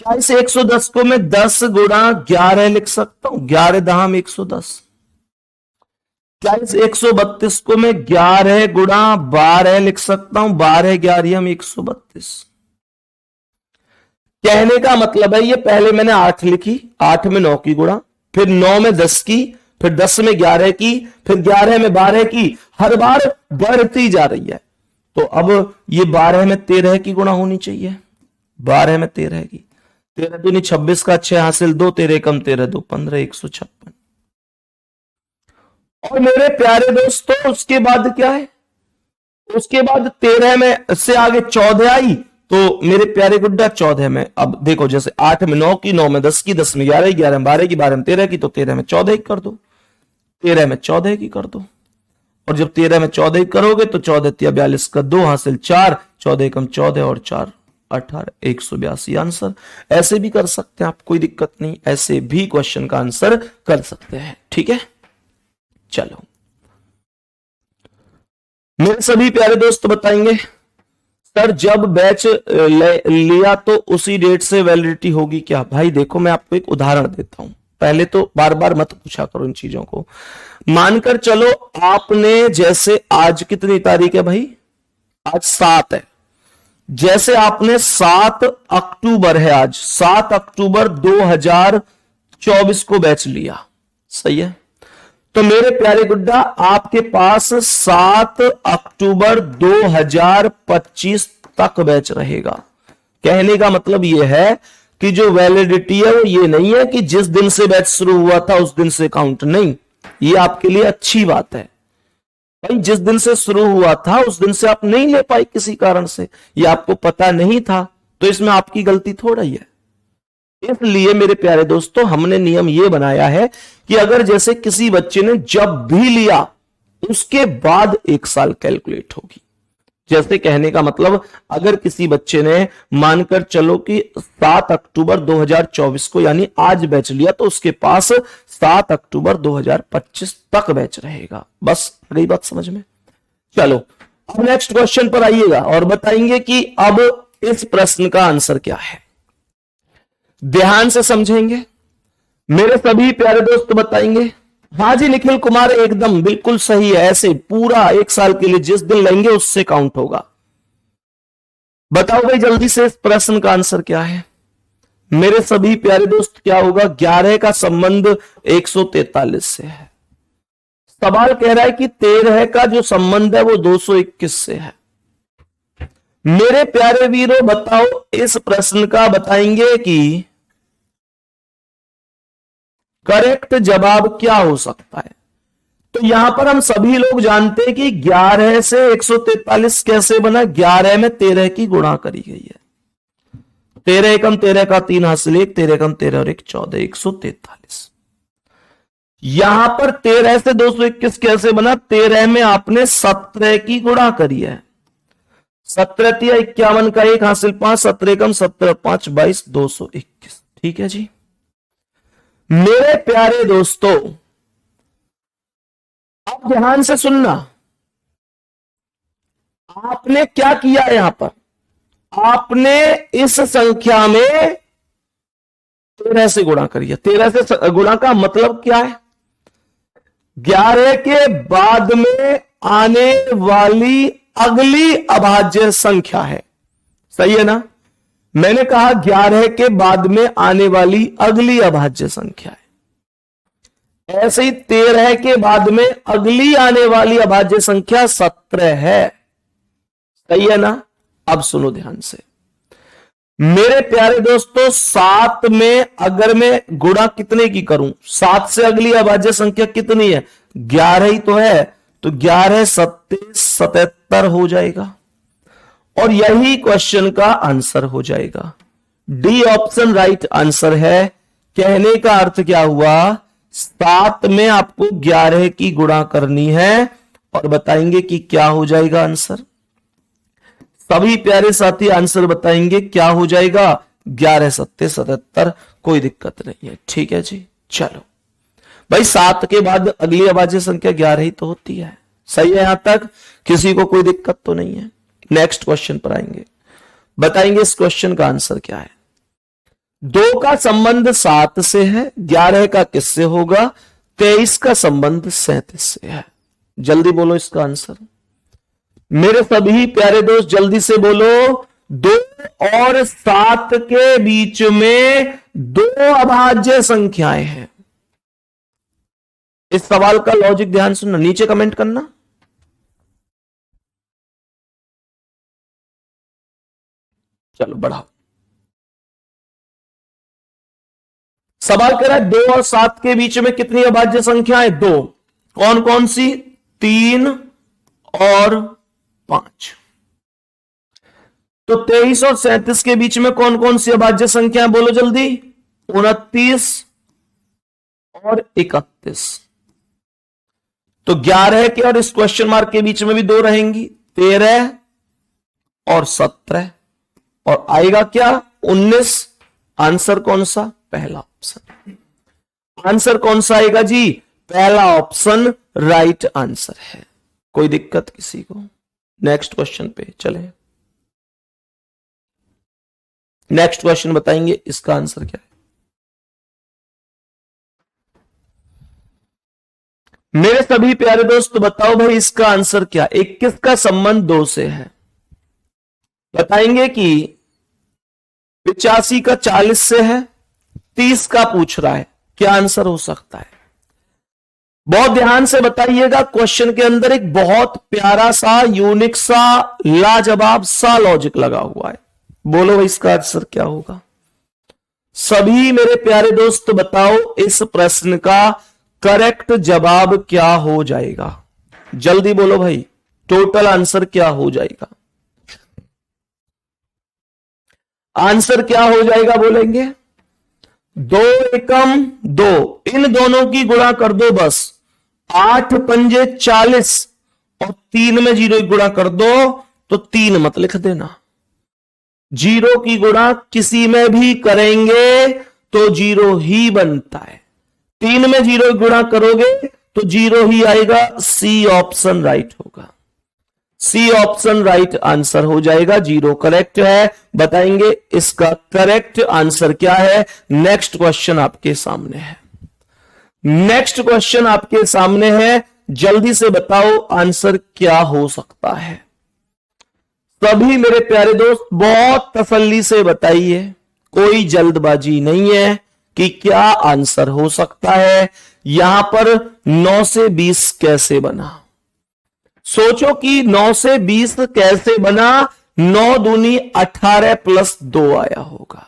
क्या इस 110 को मैं 10 गुणा 11 लिख सकता हूं? 11 दहाम 110। क्या इस 132 को मैं 11 गुणा 12 लिख सकता हूं? 12 11 हम 132। कहने का मतलब है ये पहले मैंने 8 लिखी, 8 में 9 की गुणा, फिर 9 में 10 की, फिर 10 में 11 की, फिर 11 में 12 की, हर बार बढ़ती जा रही है। तो अब ये 12 में 13 की गुणा होनी चाहिए, 12 में 13 की, 13 दूनी 26 का 6 हासिल 2, 13 कम 13 2 15 156। और मेरे प्यारे दोस्तों उसके बाद क्या है? उसके बाद 13 में से आगे 14 आई, तो मेरे प्यारे गुड्डा 14 में अब देखो जैसे 8 में 9 की, 9 में 10 की, 10 में 11 की, 11 में 12 की, 12 में 13 की, तो 13 में 14 की कर दो, 13 में 14 की कर दो। और जब 13 में 14 करोगे तो 14 तिया 42 का 2 हासिल 4, 14 कम 14 और 4 18 182 आंसर। ऐसे भी कर सकते हैं आप, कोई दिक्कत नहीं, ऐसे भी क्वेश्चन का आंसर कर सकते हैं, ठीक है। चलो मेरे सभी प्यारे दोस्त बताएंगे सर जब बैच लिया तो उसी डेट से वैलिडिटी होगी क्या? भाई देखो मैं आपको एक उदाहरण देता हूं, पहले तो बार बार मत पूछा करो इन चीजों को। मानकर चलो आपने जैसे आज कितनी तारीख है भाई? आज 7 है। जैसे आपने 7 अक्टूबर है, आज 7 अक्टूबर 2024 को बैच लिया, सही है। तो मेरे प्यारे गुड्डा आपके पास 7 अक्टूबर 2025 तक बैच रहेगा। कहने का मतलब यह है कि जो वैलिडिटी है वो ये नहीं है कि जिस दिन से बैच शुरू हुआ था उस दिन से काउंट, नहीं, ये आपके लिए अच्छी बात है भाई। जिस दिन से शुरू हुआ था उस दिन से आप नहीं ले पाए किसी कारण से, ये आपको पता नहीं था, तो इसमें आपकी गलती थोड़ा ही है। इसलिए मेरे प्यारे दोस्तों हमने नियम यह बनाया है कि अगर जैसे किसी बच्चे ने जब भी लिया उसके बाद 1 साल कैलकुलेट होगी। जैसे कहने का मतलब, अगर किसी बच्चे ने मानकर चलो कि 7 अक्टूबर 2024 को यानी आज बैच लिया, तो उसके पास 7 अक्टूबर 2025 तक बैच रहेगा। बस गई बात समझ में। चलो अब नेक्स्ट क्वेश्चन पर आइएगा और बताएंगे कि अब इस प्रश्न का आंसर क्या है। ध्यान से समझेंगे मेरे सभी प्यारे दोस्त, बताएंगे। हाँ जी निखिल कुमार, एकदम बिल्कुल सही है। ऐसे पूरा 1 साल के लिए जिस दिन लेंगे उससे काउंट होगा। बताओ भाई जल्दी से इस प्रश्न का आंसर क्या है मेरे सभी प्यारे दोस्त। क्या होगा? 11 का संबंध 143 से है। सवाल कह रहा है कि 13 का जो संबंध है वो 221 से है। मेरे प्यारे वीरों बताओ इस प्रश्न का बताएंगे कि करेक्ट जवाब क्या हो सकता है। तो यहां पर हम सभी लोग जानते हैं कि 11 से 143 कैसे बना। 11 में 13 की गुणा करी गई है। 13 एकम 13 का 3 हासिल 1, 13 एकम 13 और 1 14, 143। यहां पर 13 से 221 कैसे बना। 13 में आपने 17 की गुणा करी है। 17 तिया 51 का 1 हासिल 5, 17 एकम 17 5 22, 221। ठीक है जी। मेरे प्यारे दोस्तों अब ध्यान से सुनना। आपने क्या किया यहां पर, आपने इस संख्या में 13 से गुणा करिए। 13 से गुणा का मतलब क्या है? 11 के बाद में आने वाली अगली अभाज्य संख्या है। सही है ना? मैंने कहा 11 के बाद में आने वाली अगली अभाज्य संख्या है। ऐसे ही 13 के बाद में अगली आने वाली अभाज्य संख्या 17 है। सही है ना? अब सुनो ध्यान से मेरे प्यारे दोस्तों। 7 में अगर मैं गुणा कितने की करूं, 7 से अगली अभाज्य संख्या कितनी है? 11 ही तो है। तो 11 7 77 हो जाएगा और यही क्वेश्चन का आंसर हो जाएगा। डी ऑप्शन राइट आंसर है। कहने का अर्थ क्या हुआ? 7 में आपको 11 की गुणा करनी है और बताएंगे कि क्या हो जाएगा आंसर। सभी प्यारे साथी आंसर बताएंगे क्या हो जाएगा। 11 7 77। कोई दिक्कत नहीं है। ठीक है जी। चलो भाई 7 के बाद अगली अभाज्य संख्या 11 ही तो होती है। सही है? यहां तक किसी को कोई दिक्कत तो नहीं है। नेक्स्ट क्वेश्चन पर आएंगे, बताएंगे इस क्वेश्चन का आंसर क्या है। 2 का संबंध 7 से है, 11 का किससे होगा? 23 का संबंध 37 से है। जल्दी बोलो इसका आंसर। मेरे सभी प्यारे दोस्त जल्दी से बोलो। 2 और 7 के बीच में 2 अभाज्य संख्याएं हैं। इस सवाल का लॉजिक ध्यान सुनना, नीचे कमेंट करना। चलो बढ़ाओ। सवाल कर रहा है 2 और 7 के बीच में कितनी अभाज्य संख्याएं? 2। कौन कौन सी? 3 और 5। तो 23 और 37 के बीच में कौन कौन सी अभाज्य संख्याएं? बोलो जल्दी। 29 और 31। तो 11 के और इस क्वेश्चन मार्क के बीच में भी 2 रहेंगी। 13 और 17 और आएगा क्या? 19। आंसर कौन सा? पहला ऑप्शन। आंसर कौन सा आएगा जी? पहला ऑप्शन राइट आंसर है। कोई दिक्कत किसी को? नेक्स्ट क्वेश्चन पे चले। नेक्स्ट क्वेश्चन बताएंगे इसका आंसर क्या है। मेरे सभी प्यारे दोस्त बताओ भाई इसका आंसर क्या। 21 का संबंध 2 से है। बताएंगे कि 85 का 40 से है। 30 का पूछ रहा है, क्या आंसर हो सकता है? बहुत ध्यान से बताइएगा। क्वेश्चन के अंदर एक बहुत प्यारा सा, यूनिक सा, लाजवाब सा लॉजिक लगा हुआ है। बोलो भाई इसका आंसर क्या होगा। सभी मेरे प्यारे दोस्त बताओ इस प्रश्न का करेक्ट जवाब क्या हो जाएगा। जल्दी बोलो भाई, टोटल आंसर क्या हो जाएगा। आंसर क्या हो जाएगा बोलेंगे। दो एकम दो, इन दोनों की गुणा कर दो बस। 8 पंजे 40 और 3 में 0 की गुणा कर दो तो 3 मत लिख देना। 0 की गुणा किसी में भी करेंगे तो 0 ही बनता है। 3 में 0 की गुणा करोगे तो 0 ही आएगा। सी ऑप्शन राइट होगा। सी ऑप्शन राइट आंसर हो जाएगा। 0 करेक्ट है। बताएंगे इसका करेक्ट आंसर क्या है। नेक्स्ट क्वेश्चन आपके सामने है। नेक्स्ट क्वेश्चन आपके सामने है। जल्दी से बताओ आंसर क्या हो सकता है। सभी मेरे प्यारे दोस्त बहुत तसल्ली से बताइए, कोई जल्दबाजी नहीं है कि क्या आंसर हो सकता है। यहां पर 9 से 20 कैसे बना। सोचो कि 9 से 20 कैसे बना। 9 दूनी 18 प्लस 2 आया होगा।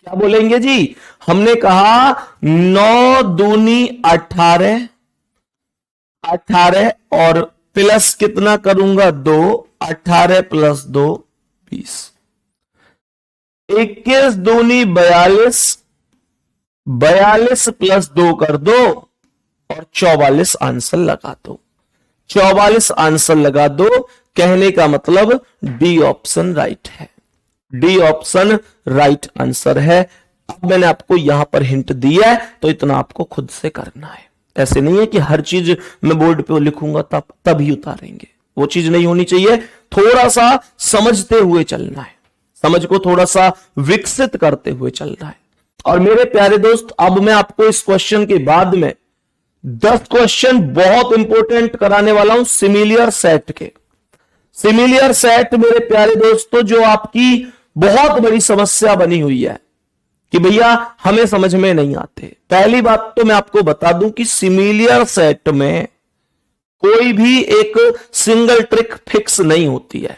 क्या बोलेंगे जी। हमने कहा 9 दूनी 18 और प्लस कितना करूंगा 2, 18 प्लस 2 20। 21 दूनी 42, 42 प्लस 2 कर दो और 44 आंसर लगा दो। 44 आंसर लगा दो। कहने का मतलब डी ऑप्शन राइट है। डी ऑप्शन राइट आंसर है। अब मैंने आपको यहां पर हिंट दिया है तो इतना आपको खुद से करना है। ऐसे नहीं है कि हर चीज मैं बोर्ड पे लिखूंगा तब ही उतारेंगे, वो चीज नहीं होनी चाहिए। थोड़ा सा समझते हुए चलना है, समझ को थोड़ा सा विकसित करते हुए चलना है। और मेरे प्यारे दोस्त अब मैं आपको इस क्वेश्चन के बाद में 10 क्वेश्चन बहुत इंपॉर्टेंट कराने वाला हूं सिमिलियर सेट के। सिमिलियर सेट मेरे प्यारे दोस्तों जो आपकी बहुत बड़ी समस्या बनी हुई है कि भैया हमें समझ में नहीं आते। पहली बात तो मैं आपको बता दूं कि सिमिलियर सेट में कोई भी एक सिंगल ट्रिक फिक्स नहीं होती है।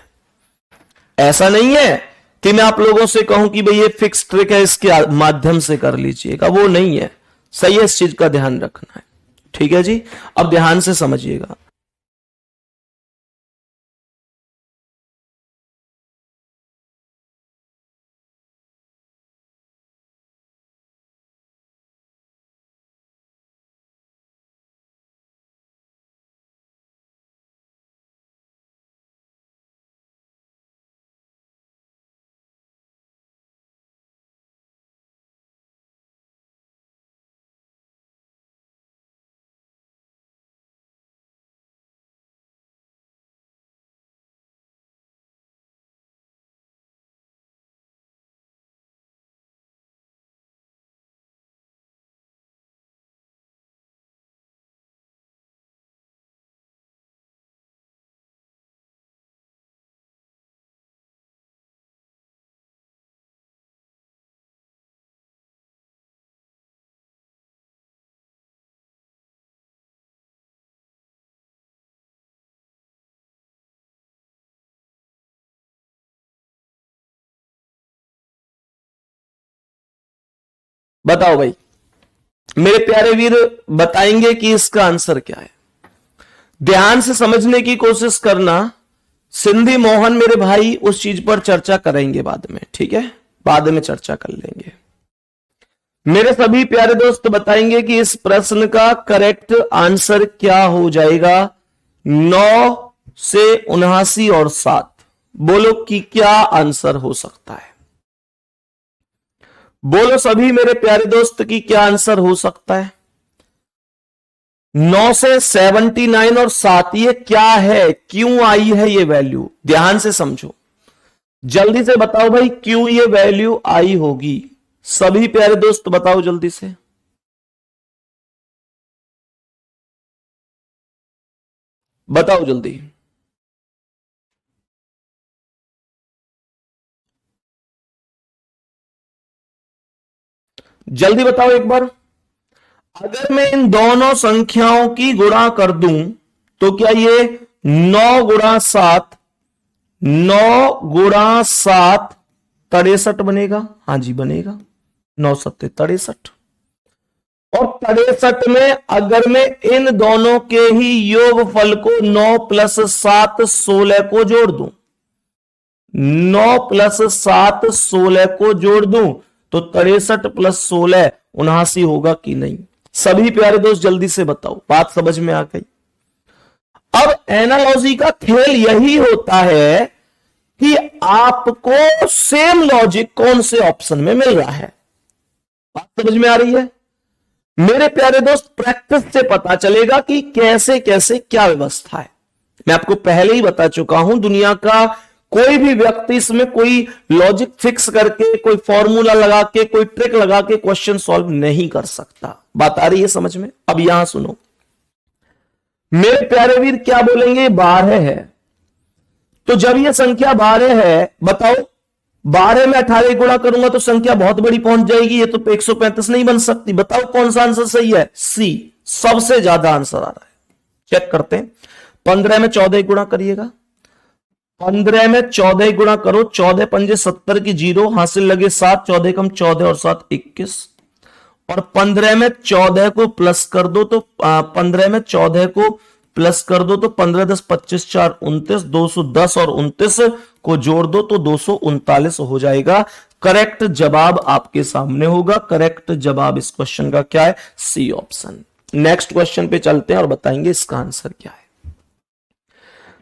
ऐसा नहीं है कि मैं आप लोगों से कहूं कि भाई ये फिक्स ट्रिक है, इसके माध्यम से कर लीजिएगा, वो नहीं है। सही है, इस चीज का ध्यान रखना है। ठीक है जी। अब ध्यान से समझिएगा। बताओ भाई मेरे प्यारे वीर, बताएंगे कि इसका आंसर क्या है। ध्यान से समझने की कोशिश करना। सिंधी मोहन मेरे भाई उस चीज पर चर्चा करेंगे बाद में, ठीक है, बाद में चर्चा कर लेंगे। मेरे सभी प्यारे दोस्त बताएंगे कि इस प्रश्न का करेक्ट आंसर क्या हो जाएगा। 9 से 79 और 7 बोलो कि क्या आंसर हो सकता है। बोलो सभी मेरे प्यारे दोस्त की क्या आंसर हो सकता है। 9 से 79 और 7 ये क्या है, क्यों आई है ये वैल्यू। ध्यान से समझो, जल्दी से बताओ भाई क्यों ये वैल्यू आई होगी। सभी प्यारे दोस्त बताओ जल्दी से। बताओ जल्दी। जल्दी बताओ एक बार। अगर मैं इन दोनों संख्याओं की गुणा कर दूं तो क्या ये 9 गुणा 7, 9 गुणा 7 63 बनेगा। हाँ जी बनेगा। 9 सत्ते 63। और 63 में अगर मैं इन दोनों के ही योगफल को 9 प्लस 7 16 को जोड़ दूं, 9 प्लस 7 16 को जोड़ दूं तो 63 प्लस 16 79 होगा कि नहीं? सभी प्यारे दोस्त जल्दी से बताओ, बात समझ में आ गई? अब एनालॉजी का खेल यही होता है कि आपको सेम लॉजिक कौन से ऑप्शन में मिल रहा है। बात समझ में आ रही है मेरे प्यारे दोस्त? प्रैक्टिस से पता चलेगा कि कैसे कैसे क्या व्यवस्था है। मैं आपको पहले ही बता चुका हूं, दुनिया का कोई भी व्यक्ति इसमें कोई लॉजिक फिक्स करके, कोई फॉर्मूला लगा के, कोई ट्रिक लगा के क्वेश्चन सॉल्व नहीं कर सकता। बात आ रही है समझ में? अब यहां सुनो मेरे प्यारे वीर, क्या बोलेंगे? 12 है। तो जब ये संख्या 12 है, बताओ 12 में 18 गुणा करूंगा तो संख्या बहुत बड़ी पहुंच जाएगी, ये तो 135 नहीं बन सकती। बताओ कौन सा आंसर सही है? सी, सबसे ज्यादा आंसर आ रहा है। चेक करते हैं। 15 में 14 गुणा करिएगा, 15 में 14 गुणा करो, 14 पंजे 70 की 0, हासिल लगे 7, 14 कम 14 और 7 21, और 15 में 14 को प्लस कर दो तो 15 में 14 को प्लस कर दो तो 15 10 25 4 29, 210 और 29 को जोड़ दो तो 239 हो जाएगा। करेक्ट जवाब आपके सामने होगा। करेक्ट जवाब इस क्वेश्चन का क्या है? C option. नेक्स्ट क्वेश्चन पे चलते हैं और बताएंगे इसका आंसर क्या है।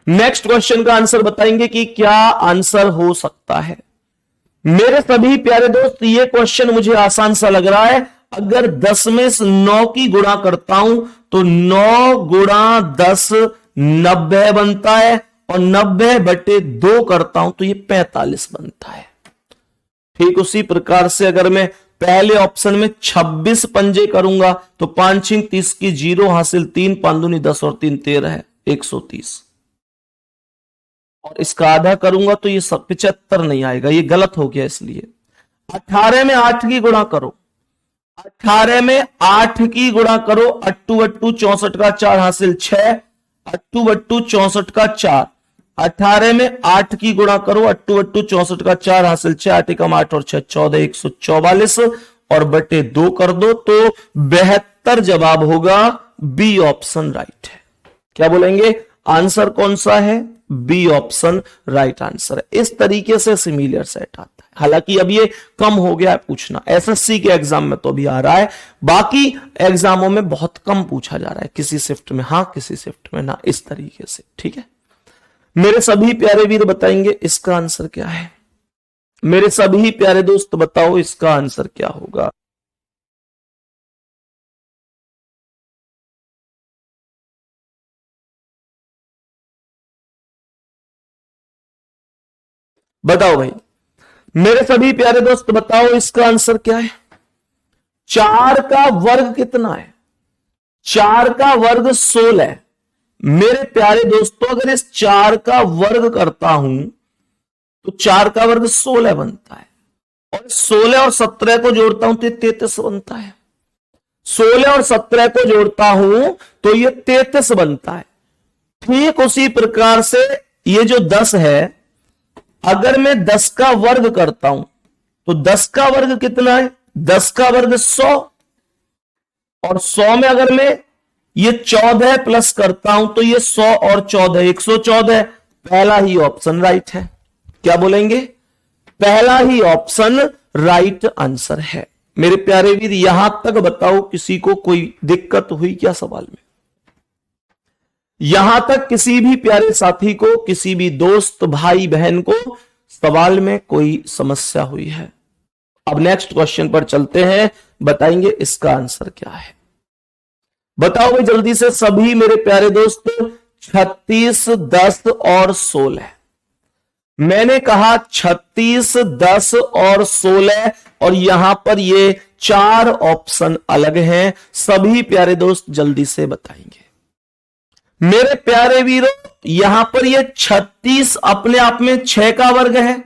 नेक्स्ट क्वेश्चन का आंसर बताएंगे कि क्या आंसर हो सकता है। मेरे सभी प्यारे दोस्त, ये क्वेश्चन मुझे आसान सा लग रहा है। अगर 10 में से 9 की गुणा करता हूं तो 9 गुणा 10 90 बनता है, और 90/2 करता हूं तो ये 45 बनता है। ठीक उसी प्रकार से अगर मैं पहले ऑप्शन में 26 पंजे करूंगा तो 5 6 30 की 0, हासिल 3, 5 दूनी 10 और 3 13 है, 130। और इसका आधा करूंगा तो ये 75 नहीं आएगा, ये गलत हो गया। इसलिए 18 में 8 की गुणा करो, 18 में 8 की गुणा करो, 8 8 64 का 4 हासिल 6, 8 8 64 का 4, 18 में 8 की गुणा करो, 8 8 64 का 4 हासिल 6, 8 कम 8 और 6 14, 144 और बटे 2 कर दो तो 72 जवाब होगा। बी ऑप्शन राइट है। क्या बोलेंगे? आंसर कौन सा है? बी ऑप्शन राइट आंसर है। इस तरीके से सिमिलर सेट आता है। हालांकि अब ये कम हो गया है पूछना, एसएससी के एग्जाम में तो भी आ रहा है, बाकी एग्जामों में बहुत कम पूछा जा रहा है। किसी शिफ्ट में हाँ, किसी शिफ्ट में ना, इस तरीके से। ठीक है मेरे सभी प्यारे वीर, बताएंगे इसका आंसर क्या है। मेरे सभी प्यारे दोस्त बताओ इसका आंसर क्या होगा। बताओ भाई, मेरे सभी प्यारे दोस्त बताओ इसका आंसर क्या है। 4 का वर्ग कितना है? 4 का वर्ग 16 है। मेरे प्यारे दोस्तों, अगर इस 4 का वर्ग करता हूं तो 4 का वर्ग 16 बनता है, और 16 और 17 को जोड़ता हूं तो 33 बनता है। 16 और 17 को जोड़ता हूं तो ये 33 बनता है। ठीक उसी प्रकार से ये जो 10 है, अगर मैं 10 का वर्ग करता हूं तो 10 का वर्ग कितना है? 10 का वर्ग 100, और 100 में अगर मैं ये 14 प्लस करता हूं तो ये 100 और 14 114। पहला ही ऑप्शन राइट है। क्या बोलेंगे? पहला ही ऑप्शन राइट आंसर है। मेरे प्यारे वीर, यहां तक बताओ किसी को कोई दिक्कत हुई क्या सवाल में? यहां तक किसी भी प्यारे साथी को, किसी भी दोस्त भाई बहन को सवाल में कोई समस्या हुई है? अब नेक्स्ट क्वेश्चन पर चलते हैं, बताएंगे इसका आंसर क्या है। बताओ भाई जल्दी से सभी मेरे प्यारे दोस्त। 36 10 और 16। मैंने कहा 36 10 और 16, और यहां पर ये 4 ऑप्शन अलग हैं। सभी प्यारे दोस्त जल्दी से बताएंगे। मेरे प्यारे वीरों, यहां पर ये 36 अपने आप में 6 का वर्ग है,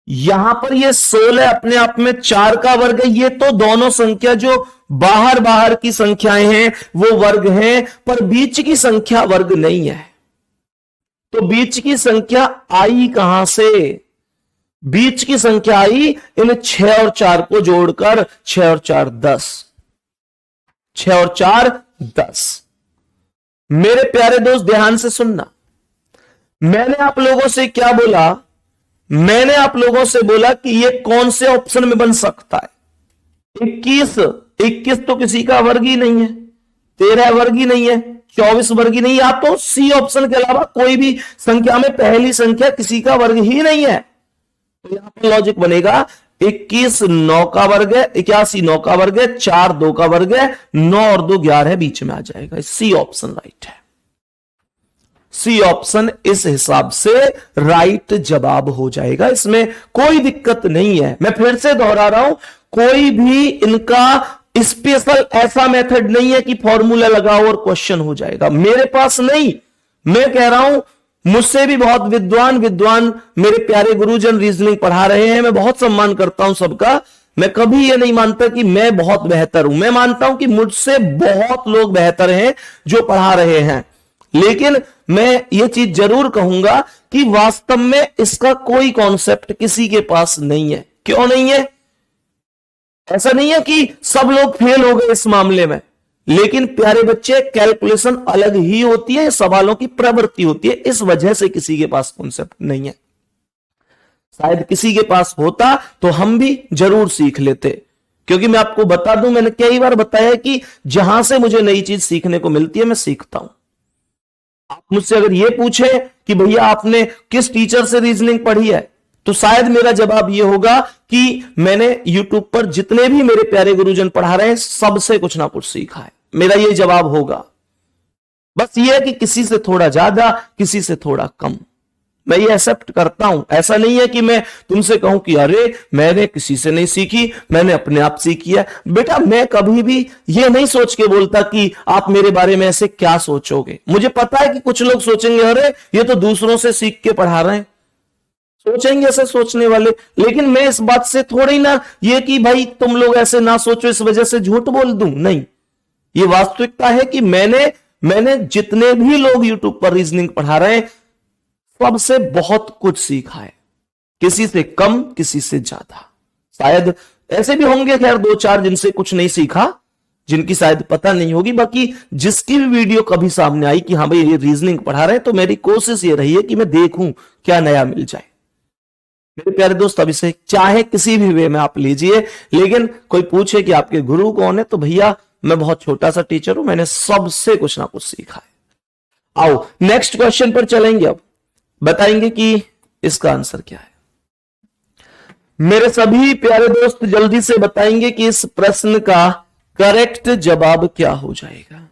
यहां पर ये 16 अपने आप में 4 का वर्ग है। ये तो दोनों संख्या जो बाहर बाहर की संख्याएं हैं वो वर्ग हैं, पर बीच की संख्या वर्ग नहीं है। तो बीच की संख्या आई कहां से? बीच की संख्या आई इन 6 और 4 को जोड़कर। 6 और 4 10, 6 और 4 10। मेरे प्यारे दोस्त ध्यान से सुनना, मैंने आप लोगों से क्या बोला? मैंने आप लोगों से बोला कि ये कौन से ऑप्शन में बन सकता है। 21, 21 तो किसी का वर्ग ही नहीं है, 13 वर्ग ही नहीं है, 24 वर्ग ही नहीं, या तो सी ऑप्शन के अलावा कोई भी संख्या में पहली संख्या किसी का वर्ग ही नहीं है। तो यहां पर लॉजिक बनेगा 21 9 का वर्ग है, 81 9 का वर्ग है, 4 2 का वर्ग है, 9 और 2 11 बीच में आ जाएगा। सी ऑप्शन राइट है। सी ऑप्शन इस हिसाब से राइट जवाब हो जाएगा, इसमें कोई दिक्कत नहीं है। मैं फिर से दोहरा रहा हूं, कोई भी इनका स्पेशल ऐसा मेथड नहीं है कि फॉर्मूला लगाओ और क्वेश्चन हो जाएगा, मेरे पास नहीं। मैं कह रहा हूं मुझसे भी बहुत विद्वान मेरे प्यारे गुरुजन रीजनिंग पढ़ा रहे हैं, मैं बहुत सम्मान करता हूं सबका। मैं कभी ये नहीं मानता कि मैं बहुत बेहतर हूं, मैं मानता हूं कि मुझसे बहुत लोग बेहतर हैं जो पढ़ा रहे हैं, लेकिन मैं ये चीज जरूर कहूंगा कि वास्तव में इसका कोई कॉन्सेप्ट किसी के पास नहीं है। क्यों नहीं है? ऐसा नहीं है कि सब लोग फेल हो गए इस मामले में, लेकिन प्यारे बच्चे कैलकुलेशन अलग ही होती है, सवालों की प्रवृत्ति होती है, इस वजह से किसी के पास कॉन्सेप्ट नहीं है। शायद किसी के पास होता तो हम भी जरूर सीख लेते, क्योंकि मैं आपको बता दूं, मैंने कई बार बताया कि जहां से मुझे नई चीज सीखने को मिलती है मैं सीखता हूं। आप मुझसे अगर ये पूछे कि भैया आपने किस टीचर से रीजनिंग पढ़ी है, तो शायद मेरा जवाब यह होगा कि मैंने YouTube पर जितने भी मेरे प्यारे गुरुजन पढ़ा रहे हैं सबसे कुछ ना कुछ सीखा है, मेरा यह जवाब होगा। बस यह है कि किसी से थोड़ा ज्यादा, किसी से थोड़ा कम, मैं ये एक्सेप्ट करता हूं। ऐसा नहीं है कि मैं तुमसे कहूं कि अरे मैंने किसी से नहीं सीखी, मैंने अपने आप सीखी है। बेटा मैं कभी भी ये नहीं सोच के बोलता कि आप मेरे बारे में ऐसे क्या सोचोगे। मुझे पता है कि कुछ लोग सोचेंगे अरे ये तो दूसरों से सीख के पढ़ा रहे हैं, सोचेंगे ऐसे सोचने वाले, लेकिन मैं इस बात से थोड़ी ना ये कि भाई तुम लोग ऐसे ना सोचो इस वजह से झूठ बोल दूं, नहीं। ये वास्तविकता है कि मैंने जितने भी लोग YouTube पर रीजनिंग पढ़ा रहे हैं सबसे बहुत कुछ सीखा है, किसी से कम किसी से ज्यादा। शायद ऐसे भी होंगे खैर 2-4 जिनसे कुछ नहीं सीखा, जिनकी शायद पता नहीं होगी, बाकी जिसकी भी वीडियो कभी सामने आई कि हाँ भाई ये रीजनिंग पढ़ा रहे हैं, तो मेरी कोशिश ये रही है कि मैं देखूं क्या नया मिल जाए। मेरे प्यारे दोस्त अब इसे चाहे किसी भी वे में आप लीजिए, लेकिन कोई पूछे कि आपके गुरु कौन है, तो भैया मैं बहुत छोटा सा टीचर हूं, मैंने सबसे कुछ ना कुछ सीखा है। आओ नेक्स्ट क्वेश्चन पर चलेंगे, अब बताएंगे कि इसका आंसर क्या है। मेरे सभी प्यारे दोस्त जल्दी से बताएंगे कि इस प्रश्न का करेक्ट जवाब क्या हो जाएगा।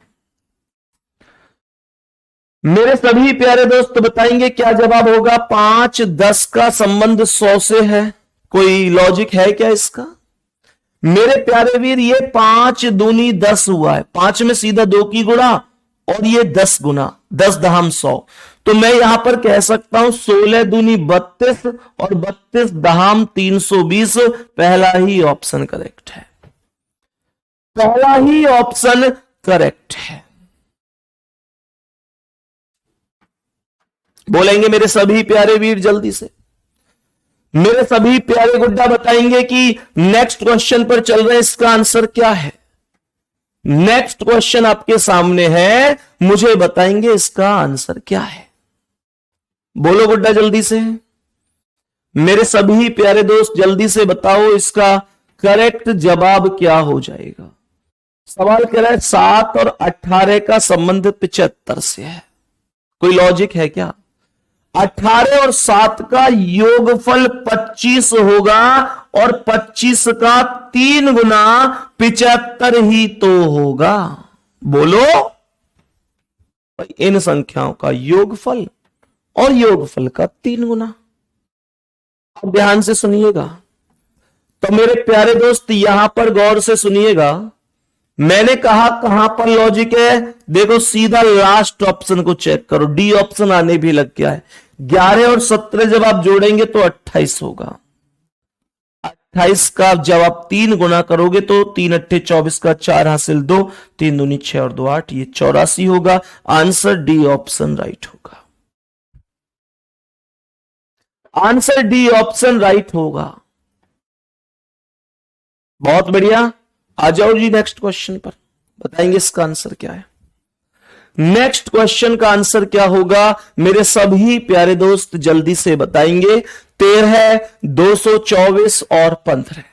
मेरे सभी प्यारे दोस्त बताएंगे क्या जवाब होगा। 5 10 का संबंध 100 से है, कोई लॉजिक है क्या इसका? मेरे प्यारे वीर ये 5 दूनी 10 हुआ है, 5 में सीधा 2 की गुणा और ये 10 गुना, 10 दहाम 100, तो मैं यहां पर कह सकता हूं 16 दूनी 32 और 32 दहाम 320। पहला ही ऑप्शन करेक्ट है, पहला ही ऑप्शन करेक्ट है। बोलेंगे मेरे सभी प्यारे वीर जल्दी से, मेरे सभी प्यारे गुड्डा बताएंगे कि नेक्स्ट क्वेश्चन पर चल रहे हैं, इसका आंसर क्या है। नेक्स्ट क्वेश्चन आपके सामने है, मुझे बताएंगे इसका आंसर क्या है। बोलो गुड्डा जल्दी से, मेरे सभी प्यारे दोस्त जल्दी से बताओ इसका करेक्ट जवाब क्या हो जाएगा। सवाल कह रहा है 7 और 18 का संबंध 75 से है, कोई लॉजिक है क्या? 18 और 7 का योगफल 25 होगा और 25 का 3 गुना 75 ही तो होगा। बोलो इन संख्याओं का योगफल और योगफल का 3 गुना। अब ध्यान से सुनिएगा, तो मेरे प्यारे दोस्त यहां पर गौर से सुनिएगा, मैंने कहा कहां पर लॉजिक है। देखो सीधा लास्ट ऑप्शन को चेक करो, डी ऑप्शन आने भी लग गया है। 11 और 17 जब आप जोड़ेंगे तो 28 होगा, 28 का जब आप 3 गुना करोगे तो 3 अट्ठे 24 का 4 हासिल 2, 3 दूनी 6 और 2 8, ये 84 होगा। आंसर डी ऑप्शन राइट होगा, आंसर डी ऑप्शन राइट होगा। बहुत बढ़िया, आ जाओ जी नेक्स्ट क्वेश्चन पर, बताएंगे इसका आंसर क्या है। नेक्स्ट क्वेश्चन का आंसर क्या होगा मेरे सभी प्यारे दोस्त जल्दी से बताएंगे। 13, 224 और 15।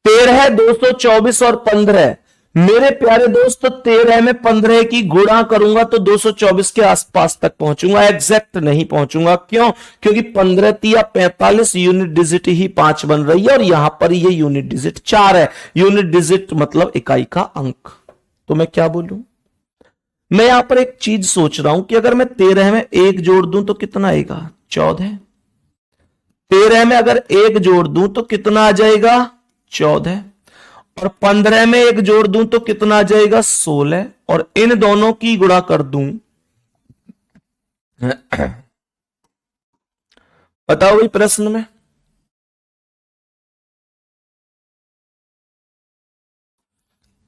13, 224 और 15। मेरे प्यारे दोस्त 13 में 15 की गुणा करूंगा तो 224 के आसपास तक पहुंचूंगा, एग्जैक्ट नहीं पहुंचूंगा। क्यों? क्योंकि 15 तिया 45, यूनिट डिजिट ही 5 बन रही है और यहां पर ये यूनिट डिजिट 4 है। यूनिट डिजिट मतलब इकाई का अंक। तो मैं क्या बोलूं? मैं यहां पर एक चीज सोच रहा हूं कि अगर मैं 13 में 1 जोड़ दूं तो कितना आएगा? 14। 13 में अगर 1 जोड़ दूं तो कितना आ जाएगा? 14। और 15 में 1 जोड़ दूं तो कितना आ जाएगा? 16। और इन दोनों की गुणा कर दूं, बताओ भाई प्रश्न में।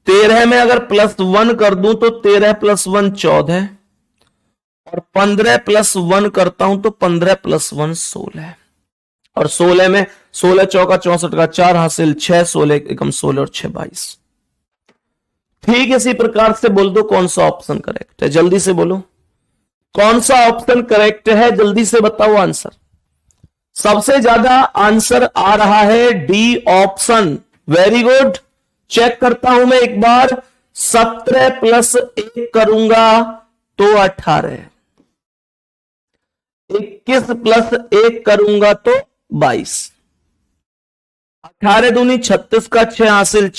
13 में अगर +1 कर दूं तो 13 + 1 14, और 15 + 1 करता हूं तो 15 + 1 16, और 16 में 16 चौका 64 का 4 हासिल 6, 16 एकम 16 और 6 22। ठीक इसी प्रकार से बोल दो कौन सा ऑप्शन करेक्ट है, जल्दी से बोलो कौन सा ऑप्शन करेक्ट है, जल्दी से बताओ आंसर। सबसे ज्यादा आंसर आ रहा है D option. Very good. Check करता हूं मैं एक बार। 17 + 1 करूंगा तो 18, 21 + 1 करूंगा तो 22, 18 दूनी 36 का 6 हासिल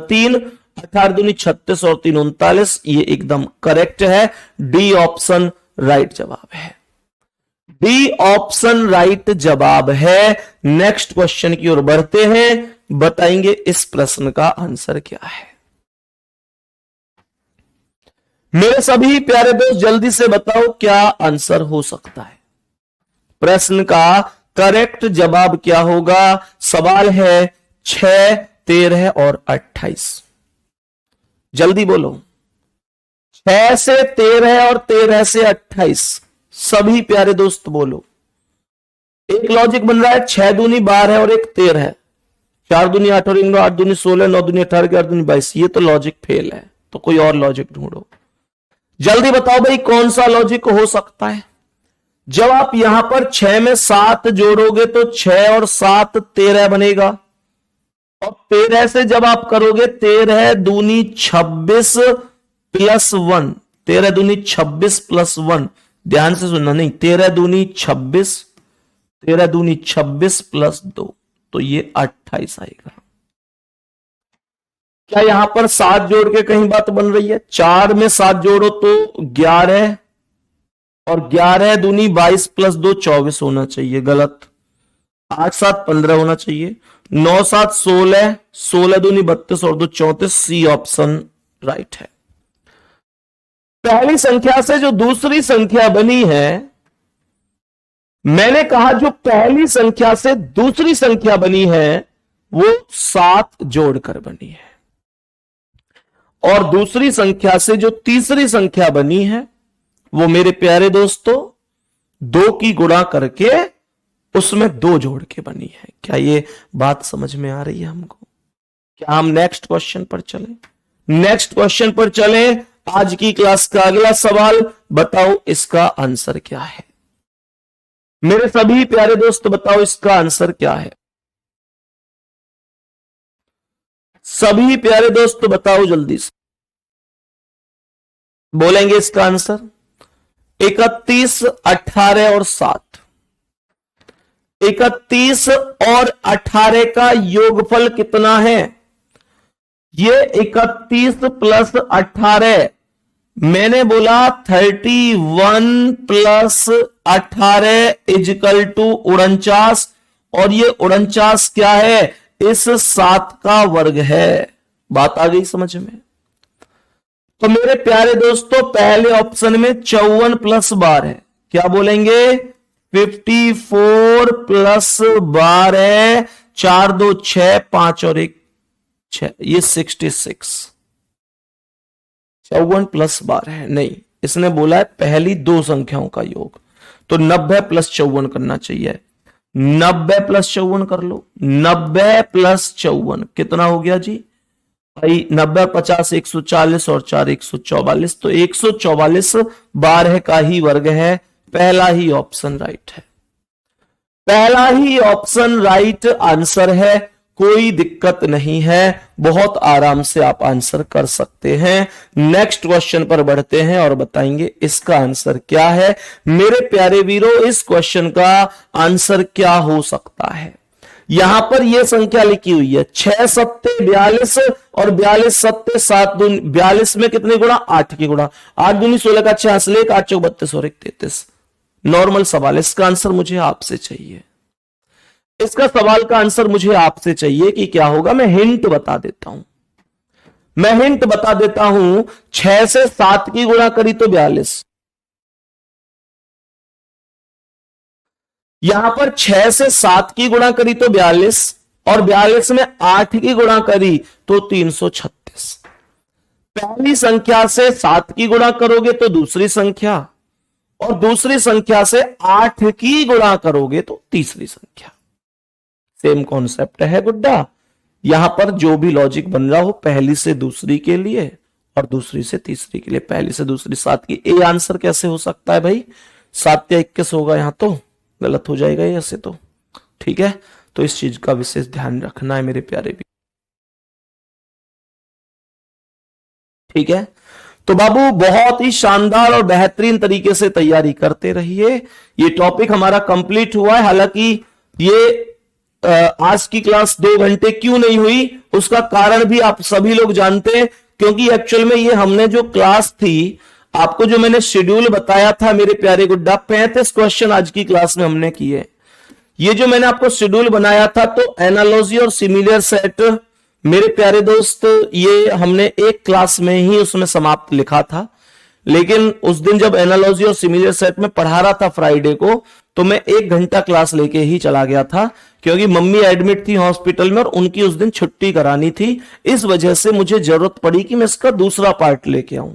3, 18 दूनी 36 और 3 39। ये एकदम करेक्ट है। डी ऑप्शन राइट जवाब है। डी ऑप्शन राइट जवाब है। नेक्स्ट क्वेश्चन की ओर बढ़ते हैं। बताएंगे इस प्रश्न का आंसर क्या है। मेरे सभी प्यारे दोस्त जल्दी से बताओ क्या आंसर हो सकता है। प्रश्न का करेक्ट जवाब क्या होगा? सवाल है 6, 13 और 28। जल्दी बोलो। 6 से 13 और 13 से 28। सभी प्यारे दोस्त बोलो। एक लॉजिक बन रहा है 6 दूनी 12 और 1 13 है, 4 दूनी 8 और 8 दूनी 16, 9 दूनी 18, 11 दूनी 22। ये तो लॉजिक फेल है, तो कोई और लॉजिक ढूंढो। जल्दी बताओ भाई कौन सा लॉजिक हो सकता है। जब आप यहां पर 6 में 7 जोड़ोगे तो 6 और 7 13 बनेगा, और 13 से जब आप करोगे 13 दूनी 26 + 1, 13 दूनी 26 + 1, ध्यान से सुनना, नहीं 13 दूनी 26, 13 दूनी 26 + 2, तो ये 28 आएगा। क्या यहां पर 7 जोड़ के कहीं बात बन रही है? 4 में 7 जोड़ो तो 11, और 11 दूनी 22 + 2 24 होना चाहिए, गलत। 8 7 15 होना चाहिए। 9 7 16, 16 दूनी 32 और 2 34। सी ऑप्शन राइट है। पहली संख्या से जो दूसरी संख्या बनी है, मैंने कहा जो पहली संख्या से दूसरी संख्या बनी है वो 7 जोड़कर बनी है, और दूसरी संख्या से जो तीसरी संख्या बनी है वो मेरे प्यारे दोस्तों 2 की गुणा करके उसमें 2 जोड़ के बनी है। क्या ये बात समझ में आ रही है हमको? क्या हम नेक्स्ट क्वेश्चन पर चलें? नेक्स्ट क्वेश्चन पर चलें। आज की क्लास का अगला सवाल, बताओ इसका आंसर क्या है। मेरे सभी प्यारे दोस्त बताओ इसका आंसर क्या है। सभी प्यारे दोस्त बताओ जल्दी से, बोलेंगे इसका आंसर। 31, 18 और 7। 31 और 18 का योगफल कितना है? ये 31 + 18, मैंने बोला 31 + 18 = 49, और ये 49 क्या है? इस 7 का वर्ग है। बात आ गई समझ में? तो मेरे प्यारे दोस्तों पहले ऑप्शन में 54 + 12, क्या बोलेंगे? 54 + 12, 4 2 6, 5 और 1 6, ये 66। 54 + 12 है, नहीं, इसने बोला है पहली 2 संख्याओं का योग, तो 90 + 54 करना चाहिए। 90 + 54 कर लो। 90 + 54 कितना हो गया जी भाई? 90 50 140 और 4 144, तो 144 12 का ही वर्ग है। पहला ही ऑप्शन राइट है। पहला ही ऑप्शन राइट आंसर है। कोई दिक्कत नहीं है, बहुत आराम से आप आंसर कर सकते हैं। नेक्स्ट क्वेश्चन पर बढ़ते हैं और बताएंगे इसका आंसर क्या है। मेरे प्यारे वीरों, इस क्वेश्चन का आंसर क्या हो सकता है? यहां पर यह संख्या लिखी हुई है 6 सत्ते 42 और 42 सत्ते 7 दूनी 42 में कितने गुणा? 8 की गुणा। 8 दूनी 16 का 66, 8 चौक 32 और 1 33। नॉर्मल सवाल, इसका आंसर मुझे आपसे चाहिए। इसका सवाल का आंसर मुझे आपसे चाहिए कि क्या होगा। मैं हिंट बता देता हूं। 6 से 7 की गुणा करी तो 42। यहां पर 6 से 7 की गुणा करी तो 42 और 42 में 8 की गुणा करी तो 336। पहली संख्या से 7 की गुणा करोगे तो दूसरी संख्या, और दूसरी संख्या से 8 की गुणा करोगे तो तीसरी संख्या। सेम कॉन्सेप्ट है गुड्डा। यहां पर जो भी लॉजिक बन रहा हो, पहली से दूसरी के लिए और दूसरी से तीसरी के लिए। पहली से दूसरी 7 की, ए आंसर कैसे हो सकता है भाई? 7 या 21 होगा, यहां तो गलत हो जाएगा ऐसे तो। ठीक है, तो इस चीज का विशेष ध्यान रखना है मेरे प्यारे भी। ठीक है, तो बाबू बहुत ही शानदार और बेहतरीन तरीके से तैयारी करते रहिए। ये टॉपिक हमारा कंप्लीट हुआ है। हालांकि ये आज की क्लास 2 घंटे क्यों नहीं हुई, उसका कारण भी आप सभी लोग जानते हैं, क्योंकि एक्चुअल में ये हमने जो क्लास थी, आपको जो मैंने शेड्यूल बताया था मेरे प्यारे गुड्डा, 35 क्वेश्चन आज की क्लास में हमने किए। ये जो मैंने आपको शेड्यूल बनाया था, तो एनालॉजी और सिमिलर सेट मेरे प्यारे दोस्त, ये हमने एक क्लास में ही उसमें समाप्त लिखा था। लेकिन उस दिन जब एनालॉजी और सिमिलर सेट में पढ़ा रहा था फ्राइडे को, तो मैं 1 घंटा क्लास लेके ही चला गया था, क्योंकि मम्मी एडमिट थी हॉस्पिटल में और उनकी उस दिन छुट्टी करानी थी। इस वजह से मुझे जरूरत पड़ी कि मैं इसका दूसरा पार्ट लेके आऊं,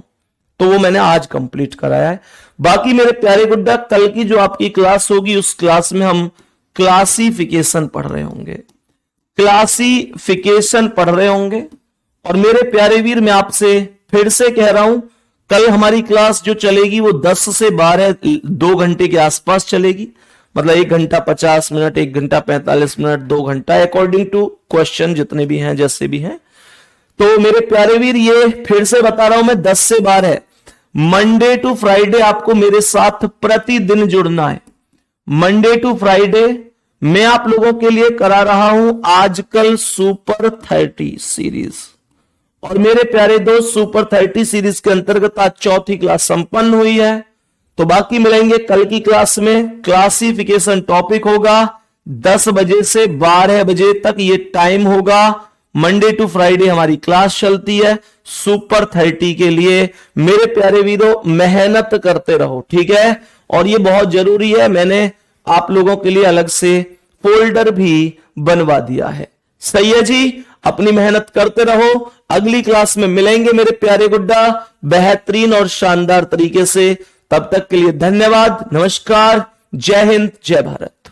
तो वो मैंने आज कंप्लीट कराया है। बाकी मेरे प्यारे गुड्डा, कल की जो आपकी क्लास होगी, उस क्लास में हम क्लासिफिकेशन पढ़ रहे होंगे। और मेरे प्यारे वीर, मैं आपसे फिर से कह रहा हूं, कल हमारी क्लास जो चलेगी वो 10 से 12 2 घंटे के आसपास चलेगी। मतलब 1 घंटा 50 मिनट, 1 घंटा 45 मिनट, 2 घंटा, अकॉर्डिंग टू क्वेश्चन जितने भी हैं, जैसे भी हैं। तो मेरे प्यारे वीर, ये फिर से बता रहा हूं मैं, 10 से 12 मंडे टू फ्राइडे आपको मेरे साथ प्रतिदिन जुड़ना है। मंडे टू फ्राइडे मैं आप लोगों के लिए करा रहा हूं आजकल सुपर 30 सीरीज। और मेरे प्यारे दोस्त, सुपर 30 सीरीज के अंतर्गत आज चौथी क्लास संपन्न हुई है। तो बाकी मिलेंगे कल की क्लास में। क्लासिफिकेशन टॉपिक होगा, 10 बजे से 12 बजे तक ये टाइम होगा। मंडे टू फ्राइडे हमारी क्लास चलती है सुपर 30 के लिए। मेरे प्यारे वीरों, मेहनत करते रहो, ठीक है। और ये बहुत जरूरी है, मैंने आप लोगों के लिए अलग से फोल्डर भी बनवा दिया है। सही है जी, अपनी मेहनत करते रहो। अगली क्लास में मिलेंगे मेरे प्यारे गुड्डा, बेहतरीन और शानदार तरीके से। तब तक के लिए धन्यवाद, नमस्कार, जय हिंद, जय भारत।